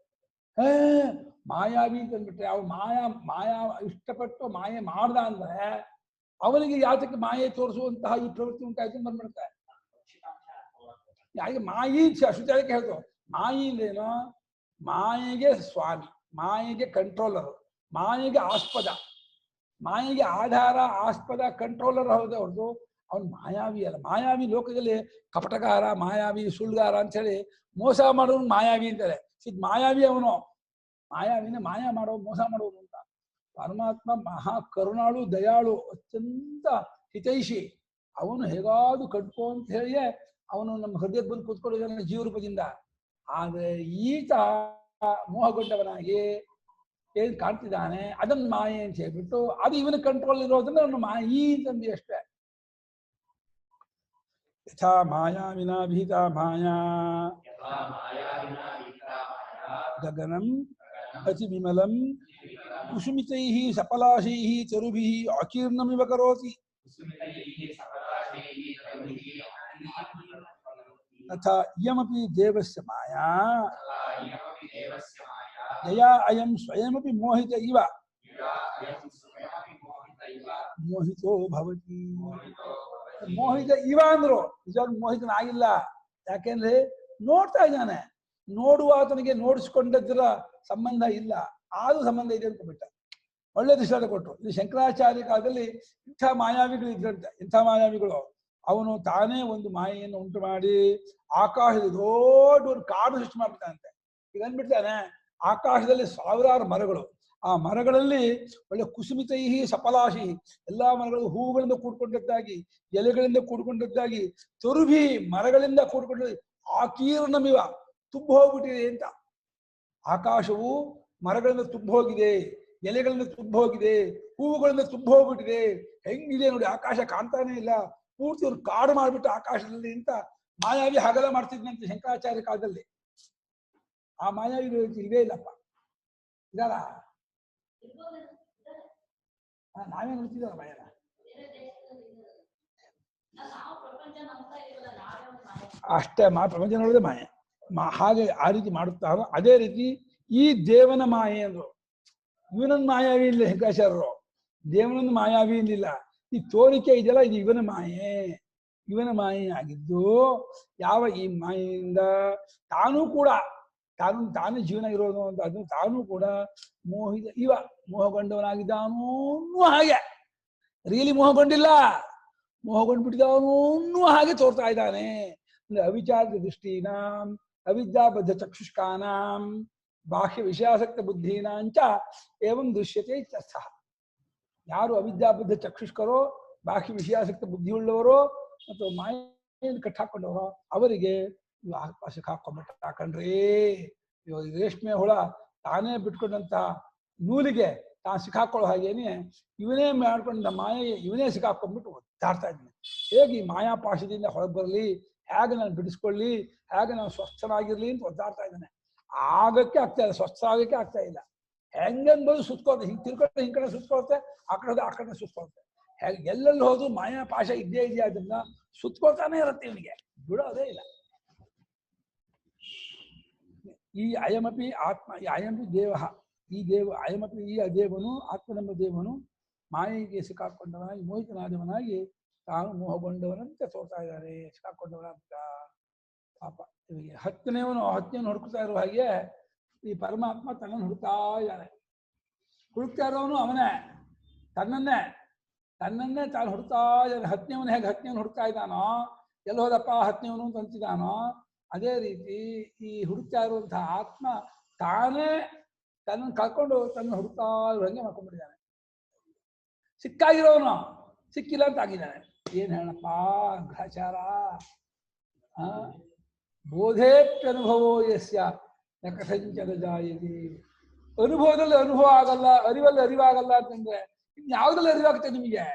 ಮಾಯಾವಿ ಅಂತ ಅಂದ್ಬಿಟ್ರೆ ಅವ್ರು ಮಾಯಾ ಇಷ್ಟಪಟ್ಟು ಮಾಯೆ ಮಾಡ್ದ ಅಂದ್ರೆ ಅವನಿಗೆ ಯಾತಕ್ಕೆ ಮಾಯೆ ತೋರಿಸುವಂತಹ ಈ ಪ್ರವೃತ್ತಿ ಉಂಟಾಯ್ತು ಬಂದ್ಬಿಡ್ತಾರೆ. ಯಾಕೆ ಮಾಯಿ ಶ್ರುತಿ ಅದಕ್ಕೆ ಹೇಳ್ತು. ಮಾಯಿಂದೇನೋ ಮಾಯೆಗೆ ಸ್ವಾಮಿ, ಮಾಯೆಗೆ ಕಂಟ್ರೋಲರ್, ಮಾಯೆಗೆ ಆಸ್ಪದ, ಮಾಯೆಗೆ ಆಧಾರ, ಆಸ್ಪದ, ಕಂಟ್ರೋಲರ್ ಹೌದು ಹೊರತು ಅವನು ಮಾಯಾವಿ ಅಲ್ಲ. ಮಾಯಾವಿ ಲೋಕದಲ್ಲಿ ಕಪಟಗಾರ, ಮಾಯಾವಿ, ಸುಳ್ಳುಗಾರ ಅಂತ ಹೇಳಿ ಮೋಸ ಮಾಡೋನು ಮಾಯಾವಿ ಅಂತಾರೆ. ಇದು ಮಾಯಾವಿ ಅವನು, ಮಾಯಾವಿನ ಮಾಯಾ ಮಾಡೋ, ಮೋಸ ಮಾಡೋನು ಅಂತ. ಪರಮಾತ್ಮ ಮಹಾ ಕರುಣಾಳು, ದಯಾಳು, ಅತ್ಯಂತ ಹಿತೈಷಿ. ಅವನು ಹೇಗಾದ್ರು ಕಟ್ಕೋ ಅಂತ ಹೇಳಿಯೇ ಅವನು ನಮ್ಮ ಹೃದಯಕ್ಕೆ ಬಂದು ಕೂತ್ಕೊಳ್ಳೋದನ್ನ ಜೀವರೂಪದಿಂದ. ಆದ್ರೆ ಈತ ಮೋಹಗೊಂಡವನಾಗಿ ಏನ್ ಕಾಣ್ತಿದ್ದಾನೆ ಅದನ್ನ ಮಾಯೆ ಅಂತ ಹೇಳ್ಬಿಟ್ಟು ಅದು ಇವನ ಕಂಟ್ರೋಲ್ ಇರೋದ್ರಿಂದ ಅವನು ಮಾಯಿ ತಂದಿ ಅಷ್ಟೇ. ಯಥಾ ಮಾಯಾ ವಿನಾ ಭೀತ ಮಾಯಾ ಗಗನಂ ಅತಿ ವಿಮಲಂ ಕುಸುಮಿತೈಃ ಸಪಲಾಶೈಃ ಚರುಭಿಃ ಅಕೀರ್ಣಮಿವ ಕರೋತಿ ತಥಾ ಇಯಮಪಿ ದೇವಸ್ಯ ಮಾಯಾ ಯಯಾ ಅಯಂ ಸ್ವಯಮಪಿ ಮೋಹಿತ ಇವ ಮೋಹಿತೋ ಭವತಿ. ಮೋಹಿತ ಇವ ಅಂದ್ರು ನಿಜವಾಗ ಮೋಹಿತನಾಗಿಲ್ಲ. ಯಾಕೆಂದ್ರೆ ನೋಡ್ತಾ ಇದ್ದಾನೆ, ನೋಡುವ ಆತನಿಗೆ ನೋಡಿಸ್ಕೊಂಡದ್ರ ಸಂಬಂಧ ಇಲ್ಲ, ಆದ್ರೂ ಸಂಬಂಧ ಇದೆ ಅಂತ ಬಿಟ್ಟ. ಒಳ್ಳೆ ದೃಷ್ಟಾಂತ ಕೊಟ್ಟರು. ಇದು ಶಂಕರಾಚಾರ್ಯ ಕಾಲದಲ್ಲಿ ಇಂಥ ಮಾಯಾವಿಗಳು ಇದ್ರಂತೆ. ಇಂಥ ಮಾಯಾವಿಗಳು ಅವನು ತಾನೇ ಒಂದು ಮಾಯೆಯನ್ನು ಉಂಟು ಮಾಡಿ ಆಕಾಶದ ದೊಡ್ಡ ಒಂದು ಕಾಡು ಸೃಷ್ಟಿ ಮಾಡ್ಬಿಡ್ತಾನಂತೆ. ಈಗ ಅಂದ್ಬಿಡ್ತಾನೆ ಆಕಾಶದಲ್ಲಿ ಸಾವಿರಾರು ಮರಗಳು, ಆ ಮರಗಳಲ್ಲಿ ಒಳ್ಳೆ ಕುಸುಮಿತೈಹಿ ಸಫಲಾಶಿ, ಎಲ್ಲಾ ಮರಗಳು ಹೂವುಗಳಿಂದ ಕೂಡ್ಕೊಂಡದ್ದಾಗಿ, ಎಲೆಗಳಿಂದ ಕೂಡ್ಕೊಂಡದ್ದಾಗಿ, ತುರುಭಿ ಮರಗಳಿಂದ ಕೂಡ್ಕೊಂಡ ಆಕೀರ್ಣಮಿವ ತುಂಬ ಹೋಗ್ಬಿಟ್ಟಿದೆ ಅಂತ. ಆಕಾಶವು ಮರಗಳಿಂದ ತುಂಬ ಹೋಗಿದೆ, ಎಲೆಗಳಿಂದ ತುಂಬ ಹೋಗಿದೆ, ಹೂವುಗಳಿಂದ ತುಂಬ ಹೋಗ್ಬಿಟ್ಟಿದೆ. ಹೆಂಗಿದೆ ನೋಡಿ, ಆಕಾಶ ಕಾಣ್ತಾನೆ ಇಲ್ಲ, ಪೂರ್ತಿ ಒಂದು ಕಾಡು ಮಾಡಿಬಿಟ್ಟು ಆಕಾಶದಲ್ಲಿ ಅಂತ ಮಾಯಾವಿ ಹಗಲ ಮಾಡ್ತಿದ್ನಂತೆ ಶಂಕರಾಚಾರ್ಯ ಕಾಲದಲ್ಲಿ. ಆ ಮಾಯಾವಿ ಇದೇ ಇಲ್ಲಪ್ಪ, ಇದಾರ ನಾವೇ ನೋಡ್ತಿದ್ದಾರ ಮಾಯನ. ಅಷ್ಟೇ ಪ್ರಪಂಚ ನೋಡಿದ್ರೆ ಮಾಯ. ಹಾಗೆ ಆ ರೀತಿ ಮಾಡುತ್ತಾರೋ ಅದೇ ರೀತಿ ಈ ದೇವನ ಮಾಯೆ ಅಂದ್ರು. ಇವನೊಂದು ಮಾಯಾವಿ ಇಲ್ಲ ಶಂಕರಾಚಾರ್ಯರು, ದೇವನೊಂದು ಮಾಯಾವಿ ಇಲ್ಲ. ಈ ತೋರಿಕೆ ಇದೆಯಲ್ಲ, ಇದು ಇವನ ಮಾಯೆ. ಇವನ ಮಾಯೆ ಆಗಿದ್ದು ಯಾವ ಈ ಮಾಯೆಯಿಂದ ತಾನೂ ಕೂಡ ತಾನೇ ಜೀವನ ಇರೋದು ಅಂತ ಅದು ತಾನೂ ಕೂಡ ಮೋಹಗೊಂಡವನಾಗಿದ್ದಾನೂ ಹಾಗೆ. ರಿಯಲಿ ಮೋಹಗೊಂಡಿಲ್ಲ, ಮೋಹಗೊಂಡ್ಬಿಟ್ಟಿದ್ದವನೂ ಹಾಗೆ ತೋರ್ತಾ ಇದ್ದಾನೆ. ಅಂದ್ರೆ ಅವಿಚಾರದ ದೃಷ್ಟಿನಾಂ ಅವಿದ್ಯಾಬದ್ಧ ಚಕ್ಷುಷ್ಕಾನಾಂ ಬಾಹ್ಯ ವಿಷಯಾಸಕ್ತ ಬುದ್ಧೀನಾಂಚ ಏವಂ ದೃಶ್ಯತೆ ಇತ್ಯರ್ಥ. ಯಾರು ಅವಿದ್ಯಾಬದ್ಧ ಚಕ್ಷುಷ್ಕರೋ, ಬಾಹ್ಯ ವಿಷಯಾಸಕ್ತ ಬುದ್ಧಿಯುಳ್ಳವರೋ ಮತ್ತು ಮಾಯನ್ನು ಕಟ್ಟಾಕೊಂಡವರೋ ಅವರಿಗೆ ಸಿಕ್ಕಾಕೊಂಡ್ಬಿಟ್ಟ. ಹಾಕೊಂಡ್ರಿ ಇವಾಗ ರೇಷ್ಮೆ ಹುಳ ತಾನೇ ಬಿಟ್ಕೊಂಡಂತ ನೂಲಿಗೆ ತಾನು ಸಿಕ್ಕಾಕೊಳ್ಳೋ ಹಾಗೇನೆ ಇವನೇ ಮಾಡ್ಕೊಂಡ ಮಾಯೆ ಇವನೇ ಸಿಕ್ಕಾಕೊಂಡ್ಬಿಟ್ಟು ಒದ್ದಾಡ್ತಾ ಇದ್ದಾನೆ. ಹೇಗೆ ಈ ಮಾಯಾಪಾಶದಿಂದ ಹೊರಗೆ ಬರಲಿ, ಹೇಗೆ ನಾನು ಬಿಡಿಸ್ಕೊಳ್ಳಿ, ಹೇಗೆ ನಾನು ಸ್ವಸ್ಥನಾಗಿರ್ಲಿ ಅಂತ ಒದ್ದಾಡ್ತಾ ಇದ್ದಾನೆ. ಆಗಕ್ಕೆ ಆಗ್ತಾ ಇಲ್ಲ, ಸ್ವಸ್ಥ ಆಗಕ್ಕೆ ಆಗ್ತಾ ಇಲ್ಲ. ಹೆಂಗನ್ಬೋದು ಸುತ್ಕೋತೆ, ಹಿಂಗೆ ತಿರ್ಕೊಂಡು ಹಿಂಗ್ ಕಡೆ ಸುತ್ಕೊಳುತ್ತೆ, ಆ ಕಡೆ ಸುತ್ಕೊಳುತ್ತೆ. ಹೇಗೆ ಎಲ್ಲೆಲ್ಲಿ ಹೋದ್ರು ಮಾಯಾಪಾಶ ಇದ್ದೇ ಇದೆಯಾ, ಅದನ್ನ ಸುತ್ಕೊಳ್ತಾನೆ ಇರುತ್ತೆ, ಇವನಿಗೆ ಬಿಡೋದೇ ಇಲ್ಲ. ಈ ಅಯಮಪಿ ಆತ್ಮ, ಈ ಅಯಮಪಿ ದೇವ, ಈ ದೇವ ಅಯಮಪಿ ಈ ದೇವನು ಆತ್ಮನೆಂಬ ದೇವನು ಮಾಯೆಗೆ ಸಿಕ್ಕಾಕೊಂಡವನಾಗಿ ಮೋಹಿತನಾದವನಾಗಿ ತಾನು ಮೋಹಗೊಂಡವನಂತೆ ತೋರ್ತಾ ಇದ್ದಾರೆ, ಸಿಕ್ಕಾಕೊಂಡವನಂತ. ಪಾಪ ಇವರಿಗೆ ಹತ್ತನೇವನು ಹುಡುಕ್ತಾ ಇರುವ ಹಾಗೆ ಈ ಪರಮಾತ್ಮ ತನ್ನನ್ನು ಹುಡುಕ್ತಾ ಇದ್ದಾನೆ. ಹುಡುಕ್ತಾ ಇರೋವನು ಅವನೇ, ತನ್ನನ್ನೇ ತಾನು ಹುಡುಕ್ತಾ ಇದ್ದಾನೆ. ಹತ್ತನೇವನು ಹೇಗೆ ಹತ್ತನೇವನು ಹುಡುಕ್ತಾ ಇದ್ದಾನೋ, ಎಲ್ಲಿ ಹೋದಪ್ಪ ಹತ್ತನೇವನು ಅಂತ ಅಂತಿದ್ದಾನೋ, ಅದೇ ರೀತಿ ಈ ಹುಡುಕ್ತಾ ಇರುವಂತಹ ಆತ್ಮ ತಾನೇ ತನ್ನನ್ನು ಕಳ್ಕೊಂಡು ತನ್ನ ಹುಡುಕ್ತಾ ಇರುವಂಗೆ ಮಾಡ್ಕೊಂಡ್ಬಿಟ್ಟಿದ್ದಾನೆ. ಸಿಕ್ಕಾಗಿರೋನು ಸಿಕ್ಕಿಲ್ಲ ಅಂತ ಆಗಿದ್ದಾನೆ. ಏನ್ ಹೇಳಪ್ಪ ಗ್ರಹಚಾರ. ಬೋಧೇಪ್ಯನುಭವೋ ಯಸ್ಯ ನ ಕಥಂಚನ ಜಾಯತೆ. ಅನುಭವದಲ್ಲಿ ಅನುಭವ ಆಗಲ್ಲ, ಅರಿವಲ್ಲಿ ಅರಿವಾಗಲ್ಲ ಅಂತಂದ್ರೆ ಇನ್ಯಾವುದ್ರಲ್ಲಿ ಅರಿವಾಗುತ್ತೆ ನಿಮಗೆ?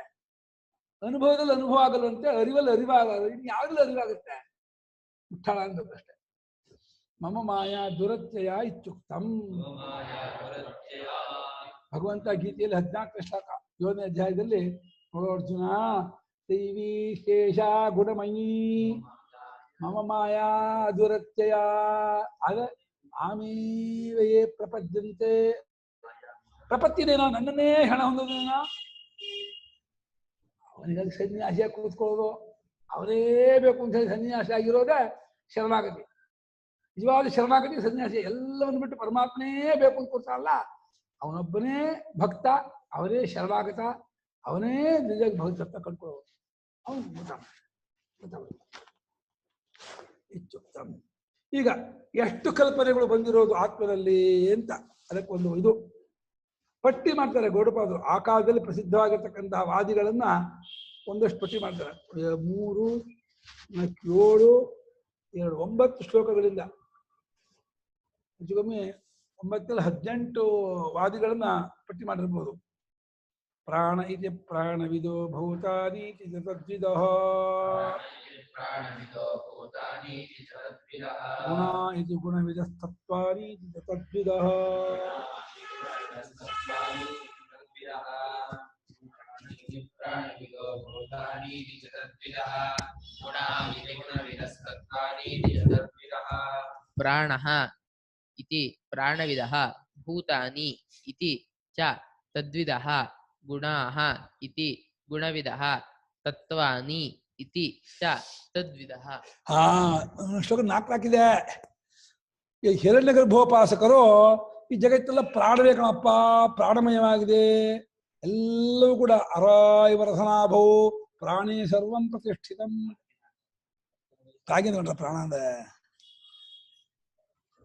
ಅನುಭವದಲ್ಲಿ ಅನುಭವ ಆಗಲ್ಲಂತೆ, ಅರಿವಲ್ಲಿ ಅರಿವಾಗಲ್ಲ, ಇನ್ಯಾವುದ್ರಲ್ಲಿ ಅರಿವಾಗುತ್ತೆ? ಮುಟ್ಟಾಳ ಅಂತಷ್ಟೇ. ಮಮ ಮಾಯಾ ದುರತ್ಯಯ ಇತ್ಯುಕ್ತಂ. ಭಗವಂತ ಗೀತೆಯಲ್ಲಿ 14ನೇ ಶ್ಲೋಕ 7ನೇ ಅಧ್ಯಾಯದಲ್ಲಿ ನೋಡೋ ಅರ್ಜುನ, ದೈವಿ ಶೇಷ ಗುಣಮಯೀ ಮಮ ಮಾಯಾ ದುರತ್ಯಯ ಅದ ಆಮೀವಯೇ ಪ್ರಪದ್ಯಂತೆ. ಪ್ರಪತ್ತಿನೇನೋ ನನ್ನನ್ನೇ ಹೆಣ ಹೊಂದೋದೇನೋ, ಅವನಿಗಾಗಿ ಸನ್ಯಾಸಿಯಾಗಿ ಕೂತ್ಕೊಳ್ಳೋದು, ಅವರೇ ಬೇಕು ಅಂತ ಹೇಳಿ ಸನ್ಯಾಸಿ ಆಗಿರೋದೇ ಶರಣಾಗತಿ. ನಿಜವಾದ ಶರಣಾಗತಿ ಸನ್ಯಾಸಿ. ಎಲ್ಲವನ್ನು ಬಿಟ್ಟು ಪರಮಾತ್ಮನೇ ಬೇಕು ಅಂತ ಕೂತಾರಲ್ಲ, ಅವನೊಬ್ಬನೇ ಭಕ್ತ, ಅವನೇ ಶರಣಾಗತ, ಅವನೇ ನಿಜ ಭಕ್ತತ್ವ ಕಳ್ಕೊಳ್ಳೋದು. ಅವನು ಈಗ ಎಷ್ಟು ಕಲ್ಪನೆಗಳು ಬಂದಿರೋದು ಆತ್ಮದಲ್ಲಿ ಅಂತ ಅದಕ್ಕೊಂದು ಇದು ಪಟ್ಟಿ ಮಾಡ್ತಾರೆ ಗೌಡಪಾದರು. ಆ ಕಾಲದಲ್ಲಿ ಪ್ರಸಿದ್ಧವಾಗಿರ್ತಕ್ಕಂತಹ ವಾದಿಗಳನ್ನ ಒಂದಷ್ಟು ಪಟ್ಟಿ ಮಾಡ್ತಾರೆ. 3, 4, 7, 9 ಶ್ಲೋಕಗಳಿಂದ ಹೆಚ್ಚುಕಮ್ಮಿ 9ರಲ್ಲಿ 18 ವಾದಿಗಳನ್ನ ಪಟ್ಟಿ ಮಾಡಿರ್ಬೋದು. ಪ್ರಾಣ ಇತಿ ಪ್ರಾಣವಿದೋ ಭೂತಾನಿ ತದ್ವಿದಃ, ಗುಣ ಇತಿ ಗುಣವಿದಸ್ತತ್ವಾನಿ ತದ್ವಿದಃ, ಪ್ರಾಣಃ ಇತಿ ಪ್ರಾಣವಿದಃ ಭೂತಾನಿ ಇತಿ ಚ ತದ್ವಿದಃ, ಗುಣಾಃ ಇತಿ ಗುಣವಿದಃ ತತ್ವಾನಿ ಇತಿ ಚ ತದ್ವಿದಃ. ಶ್ಲೋಕ 4 ಹಾಕಿದೆ. ಈ ಹಿರಣ್ಯ ಗರ್ಭೋಪಾಸಕರು ಈ ಜಗತ್ತೆಲ್ಲ ಪ್ರಾಣವೇ ಕಣಪ್ಪ, ಪ್ರಾಣಮಯವಾಗಿದೆ, ಎಲ್ಲವೂ ಕೂಡ ಅರಾಯವರಸನಾಭವು ಪ್ರಾಣಿ ಸರ್ವಂ ಪ್ರತಿಷ್ಠಿತಂ. ಹಾಗೆ ನೋಡ್ರ ಪ್ರಾಣ ಅಂದ್ರೆ